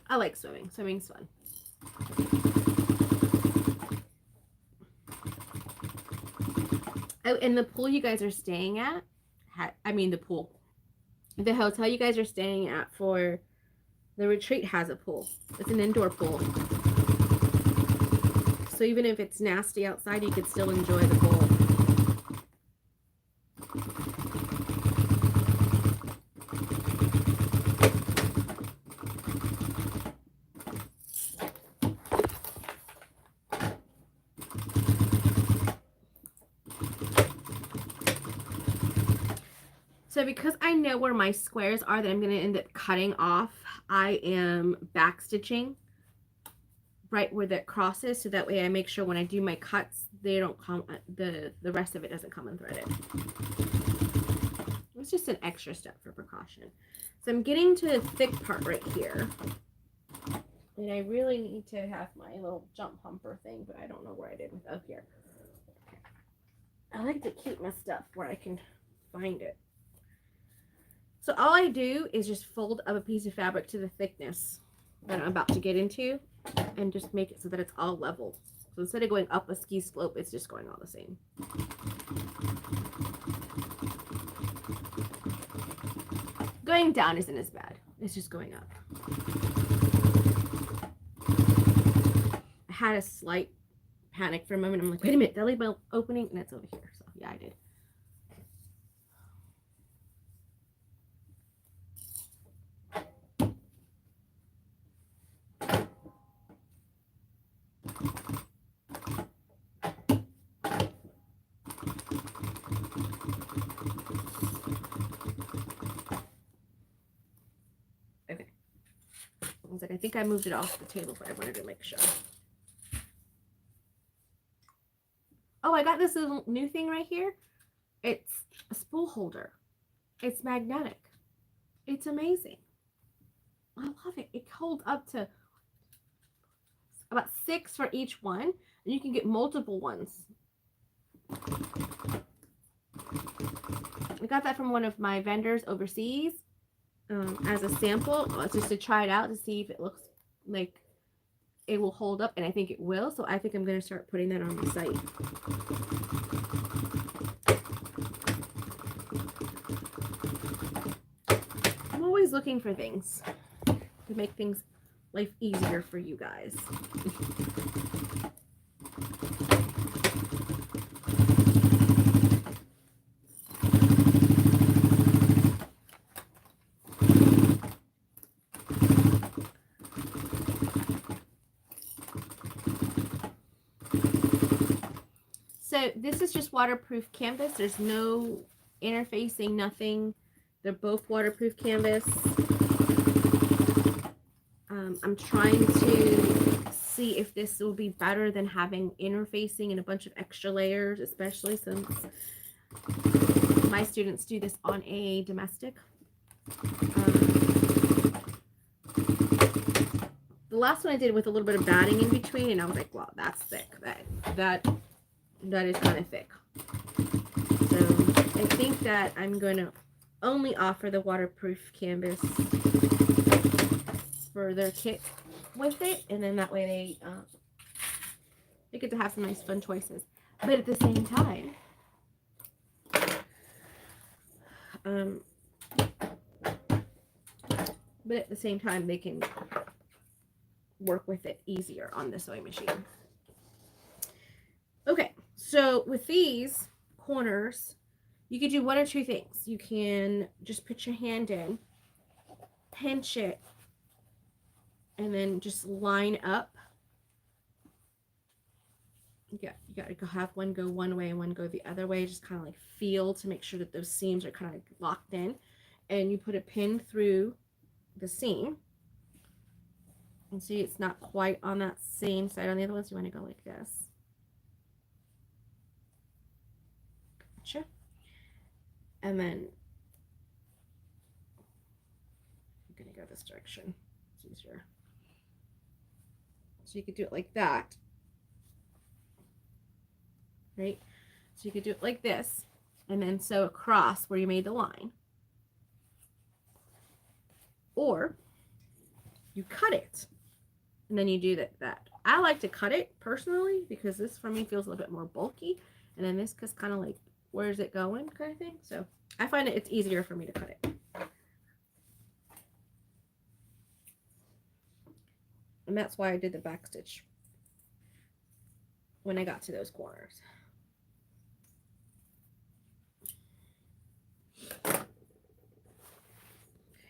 I like swimming. Swimming's fun. Oh, and the pool you guys are staying at, the hotel you guys are staying at for the retreat has a pool. It's an indoor pool. So even if it's nasty outside, you could still enjoy the pool. So because I know where my squares are that I'm going to end up cutting off, I am backstitching right where that crosses, so that way I make sure when I do my cuts, they don't come, the rest of it doesn't come unthreaded. It's just an extra step for precaution. So I'm getting to the thick part right here. And I really need to have my little jump humper thing, but I don't know where I did with up here. I like to keep my stuff where I can find it. So all I do is just fold up a piece of fabric to the thickness that I'm about to get into and just make it so that it's all level. So instead of going up a ski slope, it's just going all the same. Going down isn't as bad. It's just going up. I had a slight panic for a moment. I'm like, wait a minute, did I leave my opening? And it's over here. So yeah, I did. sec. I think I moved it off the table, but I wanted to make sure. Oh, I got this little new thing right here. It's a spool holder. It's magnetic. It's amazing. I love it. It holds up to about 6 for each one, and you can get multiple ones. I got that from one of my vendors overseas as a sample, just to try it out to see if it looks like it will hold up, and I think it will. So I think I'm going to start putting that on the site. I'm always looking for things to make things life easier for you guys. So this is just waterproof canvas. There's no interfacing, nothing. They're both waterproof canvas. I'm trying to see if this will be better than having interfacing and a bunch of extra layers, especially since my students do this on a domestic. The last one I did with a little bit of batting in between, and I was like, wow, that's thick. That is kind of thick. So I think that I'm going to only offer the waterproof canvas for their kit with it, and then that way they get to have some nice fun choices. But at the same time, they can work with it easier on the sewing machine. Okay, so with these corners, you could do one or two things. You can just put your hand in, pinch it, and then just line up. Yeah, you got to have one go one way and one go the other way. Just kind of like feel to make sure that those seams are kind of locked in. And you put a pin through the seam. And see, it's not quite on that same side. On the other ones, you want to go like this. Gotcha. And then I'm going to go this direction. It's easier. So you could do it like that. Right? So you could do it like this, and then sew across where you made the line. Or you cut it, and then you do that. I like to cut it personally because this for me feels a little bit more bulky, and then this is kind of like, where's it going kind of thing. So I find it's easier for me to cut it. And that's why I did the back stitch when I got to those corners.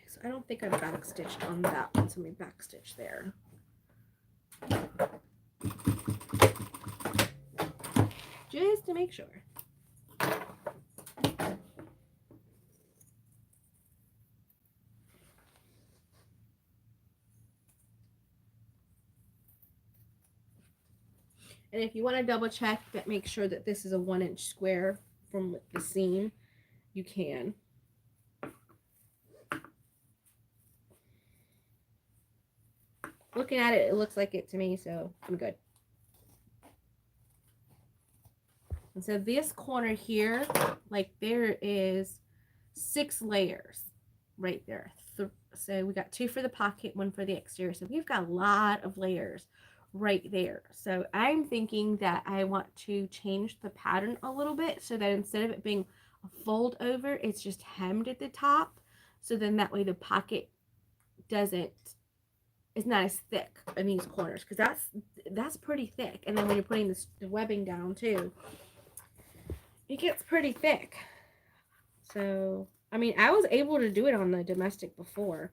So I don't think I've back stitched on that one, so let me back stitch there. Just to make sure. And if you want to double check that, make sure that this is a 1-inch square from the seam, you can. Looking at it, it looks like it to me, so I'm good. And so this corner here, like there is 6 layers right there. So we got 2 for the pocket, 1 for the exterior. So we've got a lot of layers right there. So I'm thinking that I want to change the pattern a little bit so that instead of it being a fold over, it's just hemmed at the top. So then that way the pocket it's not as thick in these corners, because that's pretty thick. And then when you're putting the webbing down too, it gets pretty thick. So I mean, I was able to do it on the domestic before.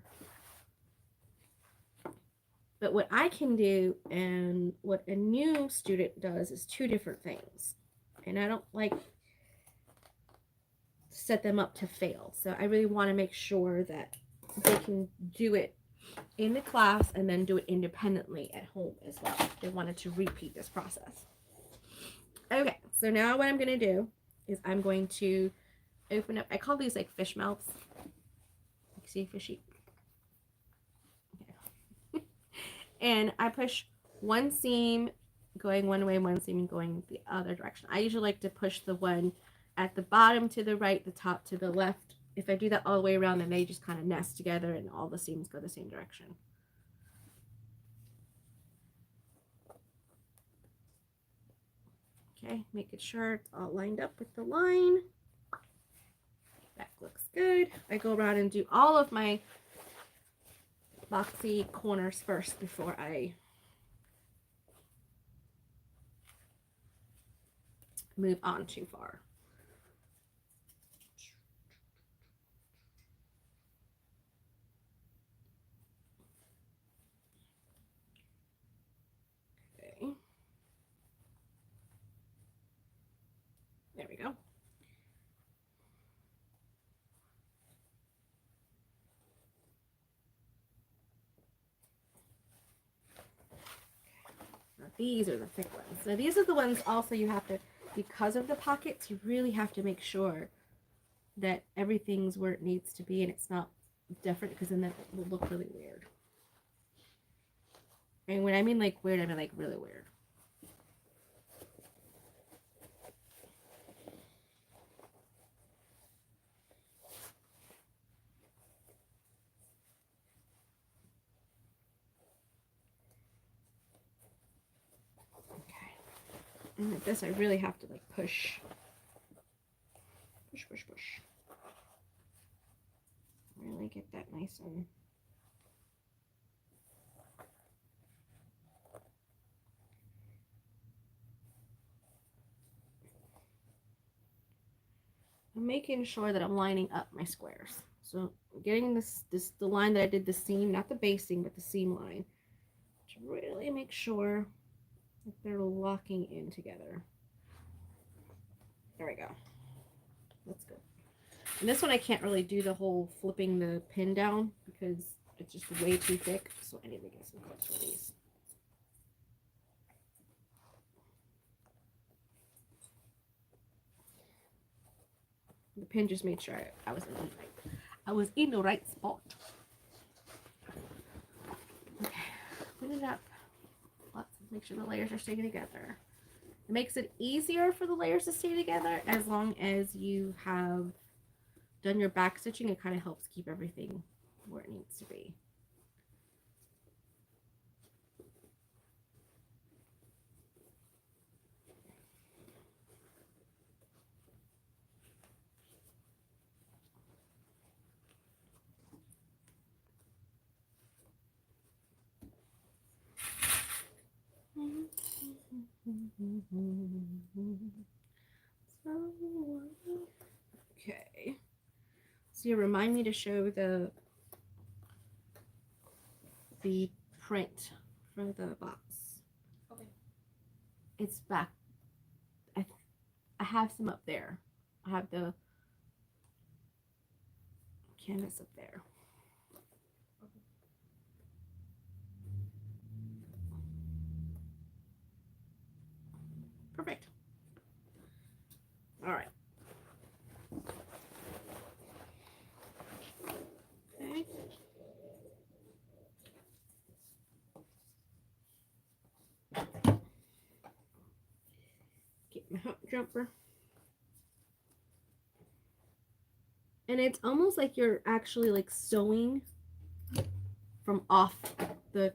But what I can do and what a new student does is 2 different things. And I don't like to set them up to fail. So I really want to make sure that they can do it in the class and then do it independently at home as well. They wanted to repeat this process. Okay, so now what I'm going to do is I'm going to open up, I call these like fish mouths. Like, see, fishy. Okay. And I push one seam going one way, one seam going the other direction. I usually like to push the one at the bottom to the right, the top to the left. If I do that all the way around, then they just kind of nest together and all the seams go the same direction. Okay, making sure it's all lined up with the line. That looks good. I go around and do all of my boxy corners first before I move on too far. Okay. There we go. Now these are the thick ones. So these are the ones also you have to, because of the pockets, you really have to make sure that everything's where it needs to be and it's not different, because then that will look really weird. And when I mean like weird, I mean like really weird. Okay. And with this, I really have to like push. Push, push, push. Really get that nice and I'm making sure that I'm lining up my squares. So getting the line that I did the seam, not the basing, but the seam line, to really make sure that they're locking in together. There we go. That's good. And this one I can't really do the whole flipping the pin down because it's just way too thick. So I need to get some clips for these. The pin just made sure I was in the right spot. Okay, put it up. Let's make sure the layers are staying together. It makes it easier for the layers to stay together as long as you have done your back stitching. It kind of helps keep everything where it needs to be. Okay. So you remind me to show the print for the box. Okay. It's back. I have some up there. I have the canvas up there. Okay. Perfect. All right. Okay. Get my hook jumper. And it's almost like you're actually like sewing from off the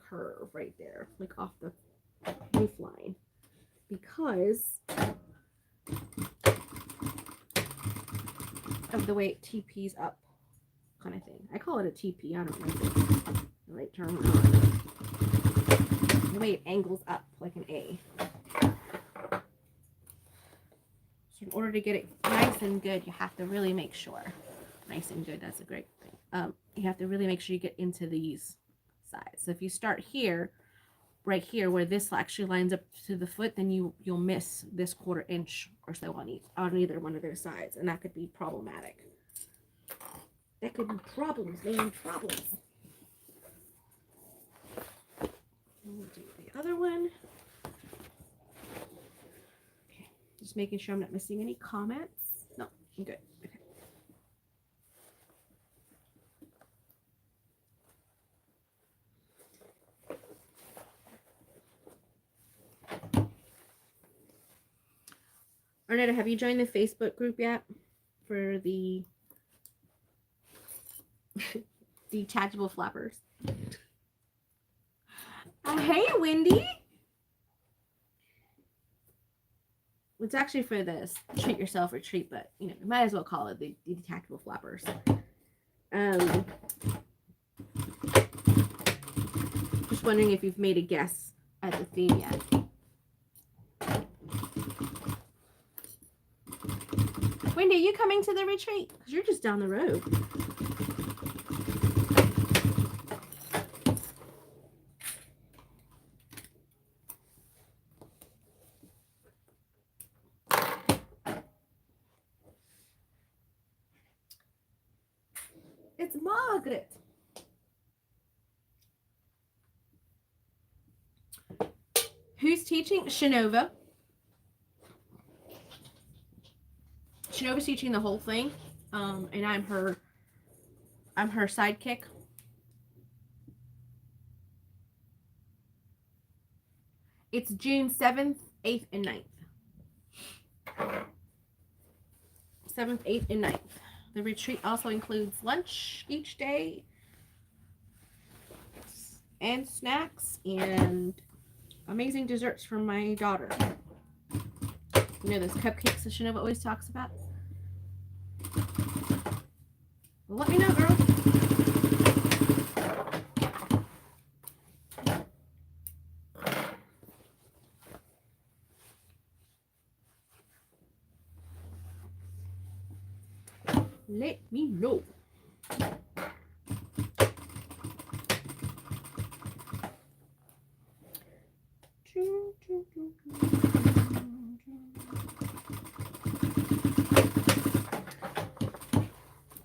curve right there, like off the roof line, because of the way it TPs up, kind of thing. I call it a TP. I don't know if it's the right term or not. The way it angles up like an A. So in order to get it nice and good, you have to really make sure. Nice and good, that's a great thing. You have to really make sure you get into these sides. So if you start here, right here, where this actually lines up to the foot, then you'll miss this 1/4 inch or so on either one of their sides, and that could be problematic. That could be problems, man, problems. We'll do the other one. Okay, just making sure I'm not missing any comments. No, I'm good. Okay. Arnetta, have you joined the Facebook group yet for the detachable flappers? Hey, Wendy. It's actually for this treat yourself retreat, but you might as well call it the detachable flappers. Just wondering if you've made a guess at the theme yet. Wendy, are you coming to the retreat? Because you're just down the road. It's Margaret. Who's teaching? Shanova. Shanova's teaching the whole thing, and I'm her sidekick. It's June 7th, 8th, and 9th. 7th, 8th, and 9th. The retreat also includes lunch each day, and snacks, and amazing desserts from my daughter. You know those cupcakes that Shanova always talks about? Well, let me know, girl. Let me know.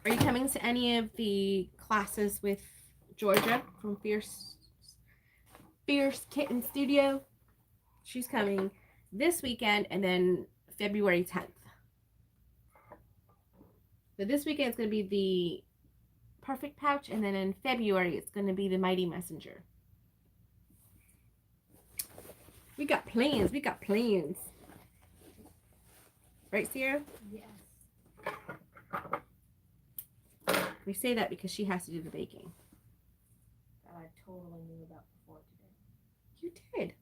Are you coming to any of the classes with Georgia from Fierce Kitten Studio? She's coming this weekend and then February 10th. So this weekend it's going to be the Perfect Pouch, and then in February it's going to be the Mighty Messenger. We got plans. We got plans. Right, Sierra? Yes. We say that because she has to do the baking. That I totally knew about before today. You did.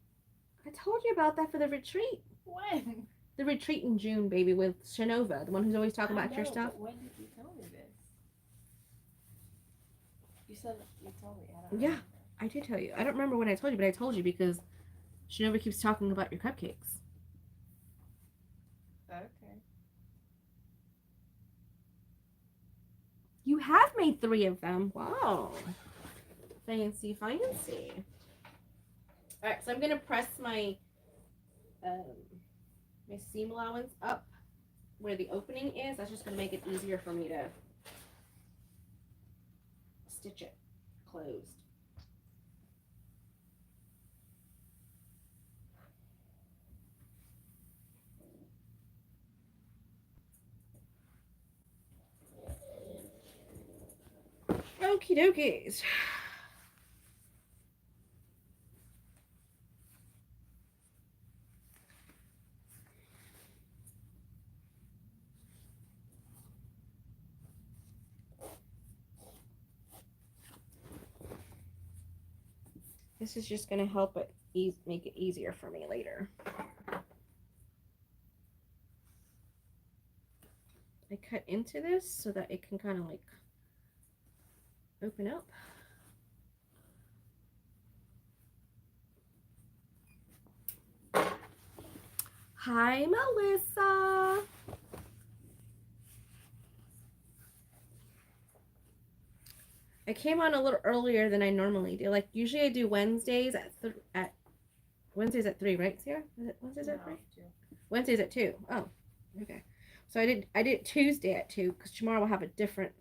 I told you about that for the retreat. When? The retreat in June, baby, with Shanova, the one who's always talking about your stuff. But when did you tell me this? You said you told me. I don't Yeah, remember. I did tell you. I don't remember when I told you, but I told you because Shanova keeps talking about your cupcakes. Okay. You have made 3 of them. Wow. Fancy, fancy. Alright, so I'm going to press my my seam allowance up where the opening is. That's just going to make it easier for me to stitch it closed. Okie dokies. This is just going to help it make it easier for me later. I cut into this so that it can kind of like open up. Hi, Melissa. I came on a little earlier than I normally do. Like usually I do Wednesdays at Wednesdays at 3, right, Sarah? Is it Wednesdays at 3? 2. Wednesdays at 2. Oh, okay. So I did Tuesday at 2 because tomorrow we'll have a different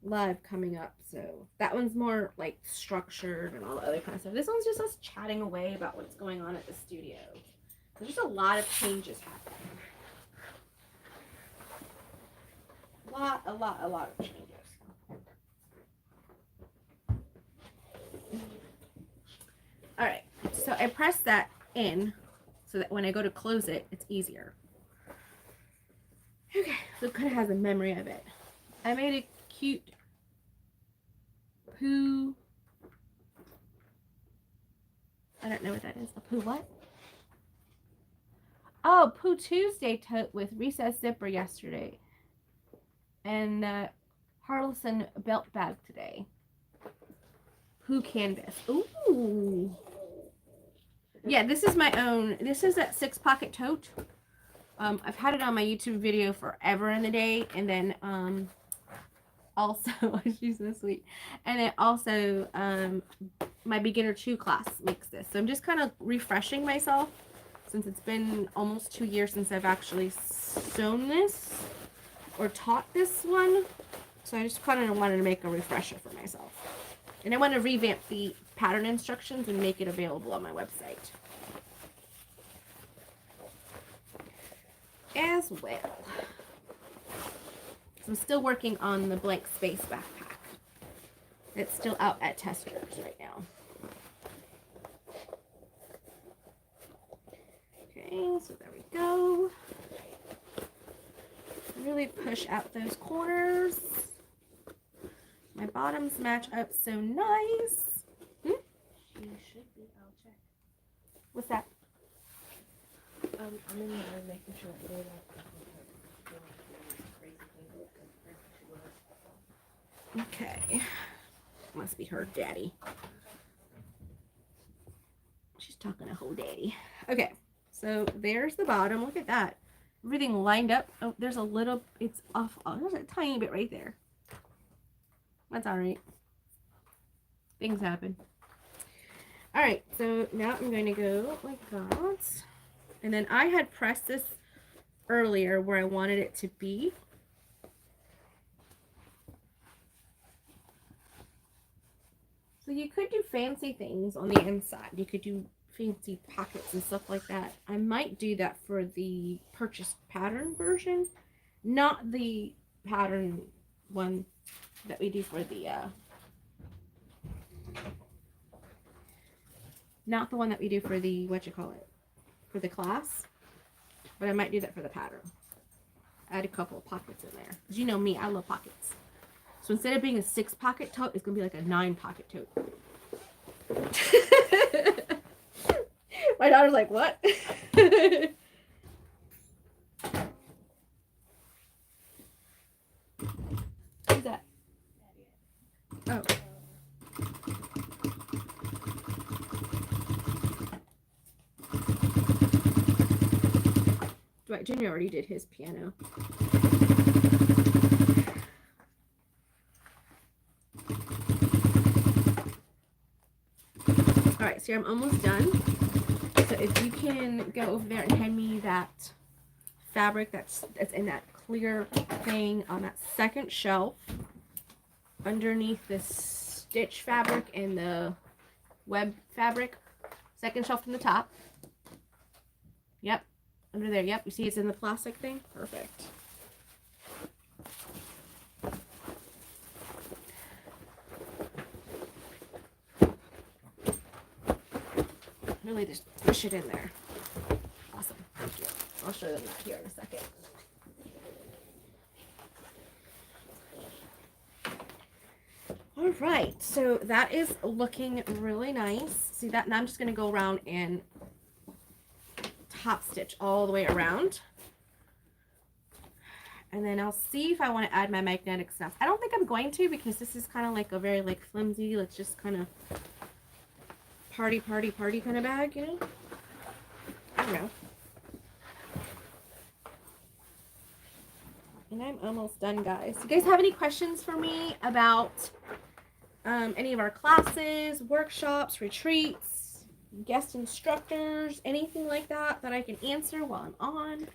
live coming up. So that one's more like structured and all the other kind of stuff. This one's just us chatting away about what's going on at the studio. There's just a lot of changes happening. A lot of changes. All right, so I press that in so that when I go to close it, it's easier. Okay, so it kind of has a memory of it. I made a cute poo. I don't know what that is. A poo what? Oh, Poo Tuesday tote with recessed zipper yesterday. And Harlison belt bag today. Poo canvas. Ooh. Yeah, this is my own. This is that 6-pocket tote. I've had it on my YouTube video forever in the day. And then also, she's so sweet. And then also my beginner 2 class makes this. So I'm just kind of refreshing myself since it's been almost 2 years since I've actually sewn this or taught this one. So I just kind of wanted to make a refresher for myself. And I want to revamp the pattern instructions and make it available on my website as well. So I'm still working on the blank space backpack. It's still out at testers right now. Okay, so there we go. Really push out those corners. My bottoms match up so nice. She should be. I'll check. What's that? I'm in there making sure that they're not Okay. Must be her daddy. She's talking to her daddy. Okay, so there's the bottom. Look at that. Everything lined up. Oh, there's a little, it's off. Oh, there's a tiny bit right there. That's all right. Things happen. All right, so now I'm going to go like that. And then I had pressed this earlier where I wanted it to be. So you could do fancy things on the inside. You could do fancy pockets and stuff like that. I might do that for the purchased pattern version, not the pattern one that we do for the not the one that we do for the for the class, but I might do that for the pattern. Add a couple of pockets in there, because you know me, I love pockets. So instead of being a 6-pocket tote, it's gonna be like a 9-pocket tote. My daughter's like, what? Who's that? Oh. Dwight Jr. already did his piano. Alright, so I'm almost done. So if you can go over there and hand me that fabric that's in that clear thing on that second shelf underneath the stitch fabric and the web fabric. Second shelf from the top. Yep. Under there. Yep. You see it's in the plastic thing? Perfect. Really just push it in there. Awesome. Thank you. I'll show them that here in a second. All right, so that is looking really nice. See that? Now I'm just going to go around and top stitch all the way around. And then I'll see if I want to add my magnetic stuff. I don't think I'm going to, because this is kind of like a very like flimsy, let's just kind of party kind of bag, you know? I don't know. And I'm almost done, guys. You guys have any questions for me about any of our classes, workshops, retreats, guest instructors, anything like that that I can answer while I'm on?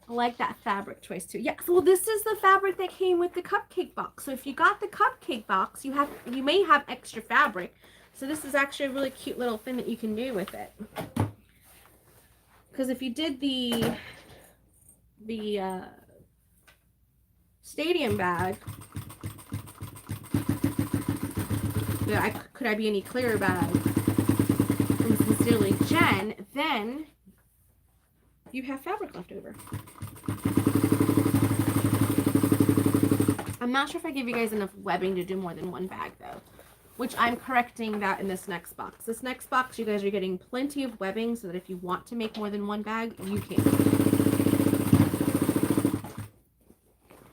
I like that fabric choice too. Yeah, well this is the fabric that came with the cupcake box. So if you got the cupcake box, you may have extra fabric. So this is actually a really cute little thing that you can do with it. Because if you did the stadium bag, could I be any clearer bag from Sincerely Jen, then you have fabric left over. I'm not sure if I give you guys enough webbing to do more than one bag though, which I'm correcting that in this next box. This next box, you guys are getting plenty of webbing so that if you want to make more than one bag, you can.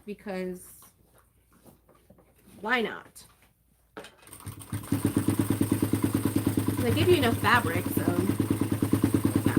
Because why not? They give you enough fabric, so yeah.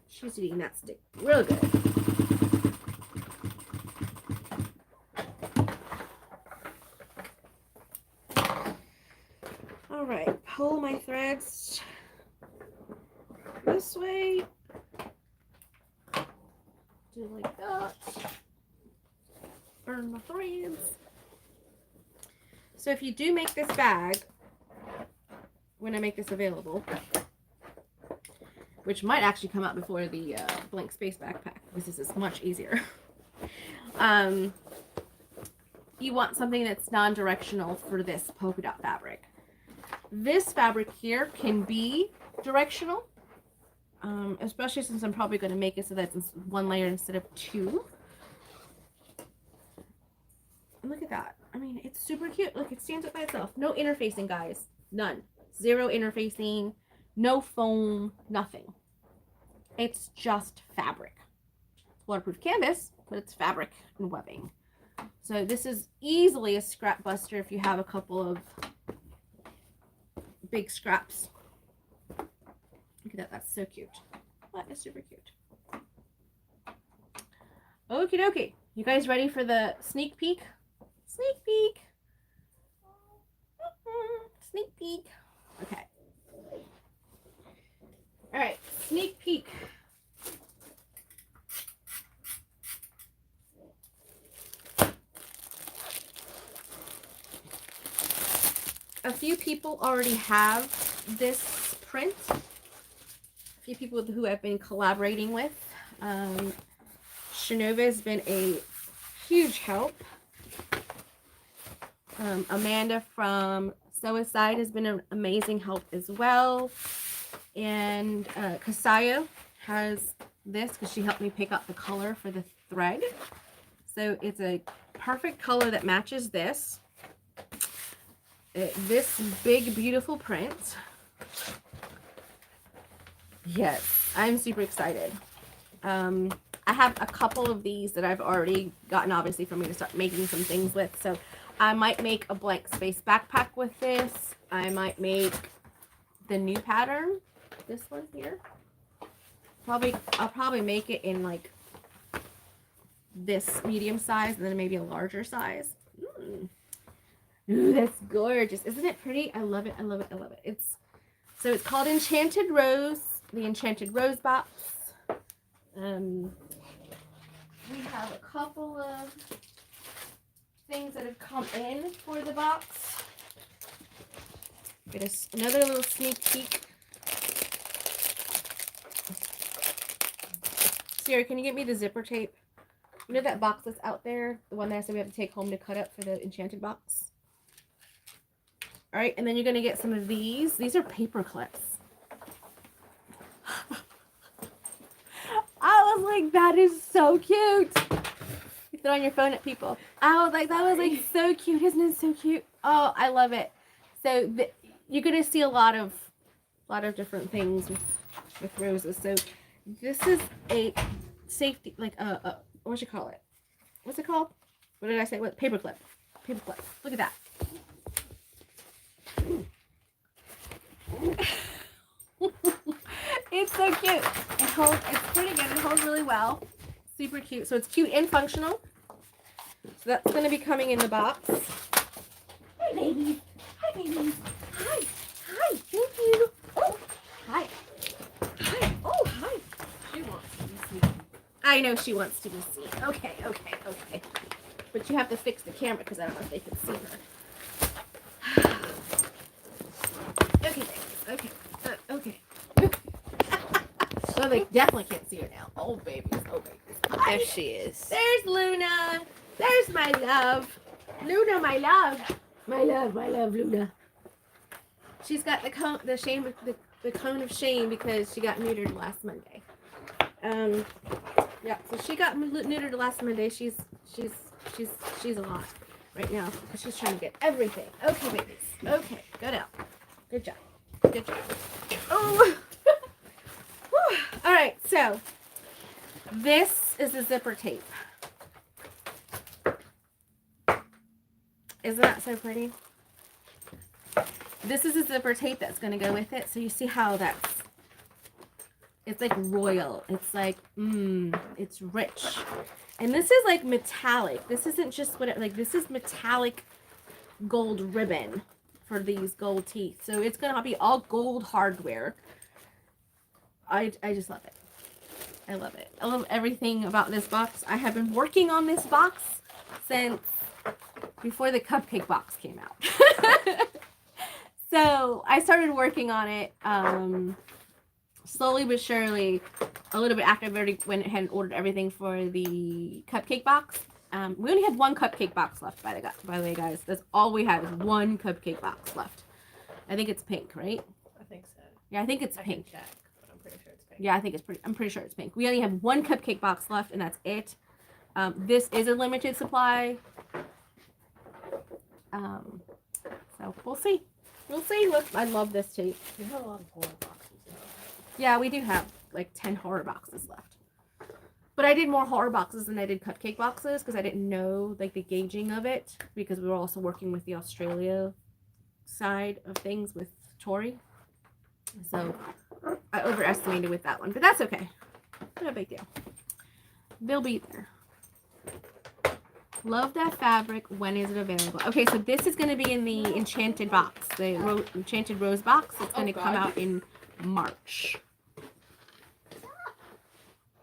She's eating that stick real good. All right, pull my threads this way. Do like that. Burn the threads. So if you do make this bag, when I make this available, which might actually come out before the blank space backpack, because this is much easier. You want something that's non-directional for this polka dot fabric. This fabric here can be directional, especially since I'm probably going to make it so that it's one layer instead of two. And look at that. I mean, it's super cute. Look, it stands up by itself. No interfacing, guys. None. Zero interfacing. No foam. Nothing. It's just fabric. It's waterproof canvas, but it's fabric and webbing. So this is easily a scrap buster if you have a couple of big scraps. Look at that. That's so cute. That is super cute. Okie dokie. You guys ready for the sneak peek? Sneak peek. Sneak peek. Okay. All right. Sneak peek. A few people already have this print. A few people who I've been collaborating with. Shanova has been a huge help. Amanda from Suicide has been an amazing help as well. And Kasayo has this because she helped me pick out the color for the thread. So it's a perfect color that matches this. This big, beautiful print. Yes, I'm super excited. I have a couple of these that I've already gotten, obviously, for me to start making some things with. So I might make a blank space backpack with this. I might make the new pattern, this one here. I'll probably make it in like this medium size and then maybe a larger size. Ooh, that's gorgeous. Isn't it pretty? I love it. I love it. I love it. It's called Enchanted Rose, the Enchanted Rose box. We have a couple of things that have come in for the box. Get us another little sneak peek. Sierra, can you get me the zipper tape? You know that box that's out there? The one that I said we have to take home to cut up for the enchanted box? All right, and then you're going to get some of these. These are paper clips. I was like, that is so cute. You throw on your phone at people. I was like, that was like so cute. Isn't it so cute? Oh, I love it. So you're going to see a lot of different things with roses. So this is a safety, like what you call it? What's it called? What did I say? What? Paper clip. Paper clip. Look at that. It's so cute. It's pretty good. It holds really well. Super cute. So it's cute and functional. So that's going to be coming in the box. Hi, baby. Hi, baby. Hi. Hi. Thank you. Oh, hi. Hi. Oh, hi. She wants to be seen. I know she wants to be seen. Okay. But you have to fix the camera because I don't know if they can see her. Okay, babies. Okay. So they definitely can't see her now. Oh, babies. Hi. There she is. There's Luna. There's my love. Luna, my love. My love, Luna. She's got the cone of shame because she got neutered last Monday. Yeah, so she got neutered last Monday. She's a lot right now because she's trying to get everything. Okay, babies. Okay, go down. Good job. Oh. All right, so this is the zipper tape. Isn't that so pretty? This is a zipper tape that's going to go with it. So you see how it's like royal. It's like, it's rich. And this is like metallic. This isn't just this is metallic gold ribbon for these gold teeth. So it's going to be all gold hardware. I just love it. I love it. I love everything about this box. I have been working on this box since before the cupcake box came out. So I started working on it slowly but surely, a little bit after I already went ahead and ordered everything for the cupcake box. We only have one cupcake box left, by the way, guys. That's all we have is one cupcake box left. I think it's pink, right? I think so. Yeah, I think it's pink. I can check, but I'm pretty sure it's pink. Yeah, I'm pretty sure it's pink. We only have one cupcake box left, and that's it. This is a limited supply. So we'll see. Look, I love this tape. You have a lot of horror boxes though. Yeah, we do have like 10 horror boxes left. But I did more horror boxes than I did cupcake boxes because I didn't know like the gauging of it because we were also working with the Australia side of things with Tori. So I overestimated with that one, but that's okay. No big deal. They'll be there. Love that fabric. When is it available? Okay, so this is going to be in the Enchanted box, the Enchanted Rose box. It's going to come out in March.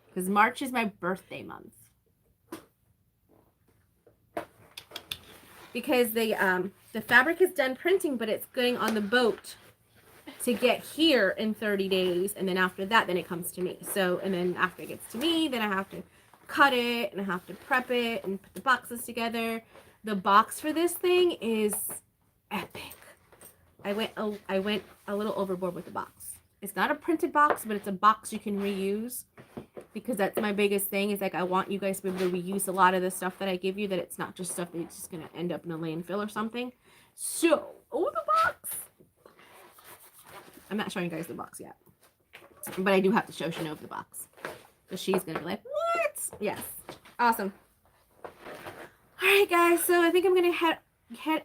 Because March is my birthday month. Because the fabric is done printing, but it's going on the boat to get here in 30 days. And then after that, then it comes to me. So, and then after it gets to me, then I have to cut it and I have to prep it and put the boxes together. The box for this thing is epic. I went a little overboard with the box. It's not a printed box, but it's a box you can reuse because that's my biggest thing is like I want you guys to be able to reuse a lot of the stuff that I give you, that it's not just stuff that's just going to end up in a landfill or something. So, the box. I'm not showing you guys the box yet, but I do have to show Shanova the box. So she's going to be like, what? Yes. Awesome. All right, guys. So I think I'm going to head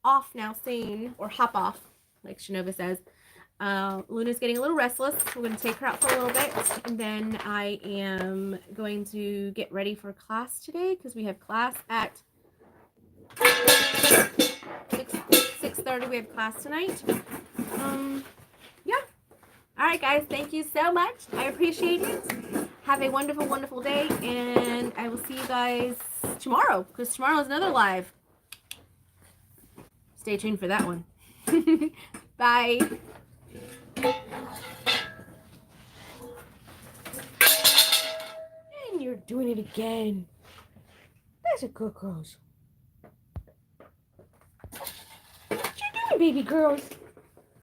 off now soon, or hop off, like Shanova says. Luna's getting a little restless. We're going to take her out for a little bit. And then I am going to get ready for class today because we have class at 6:30. We have class tonight. Yeah. All right, guys. Thank you so much. I appreciate it. Have a wonderful, wonderful day. And I will see you guys tomorrow because tomorrow is another live. Stay tuned for that one. Bye. And you're doing it again. That's a good girl. What you doing, baby girls?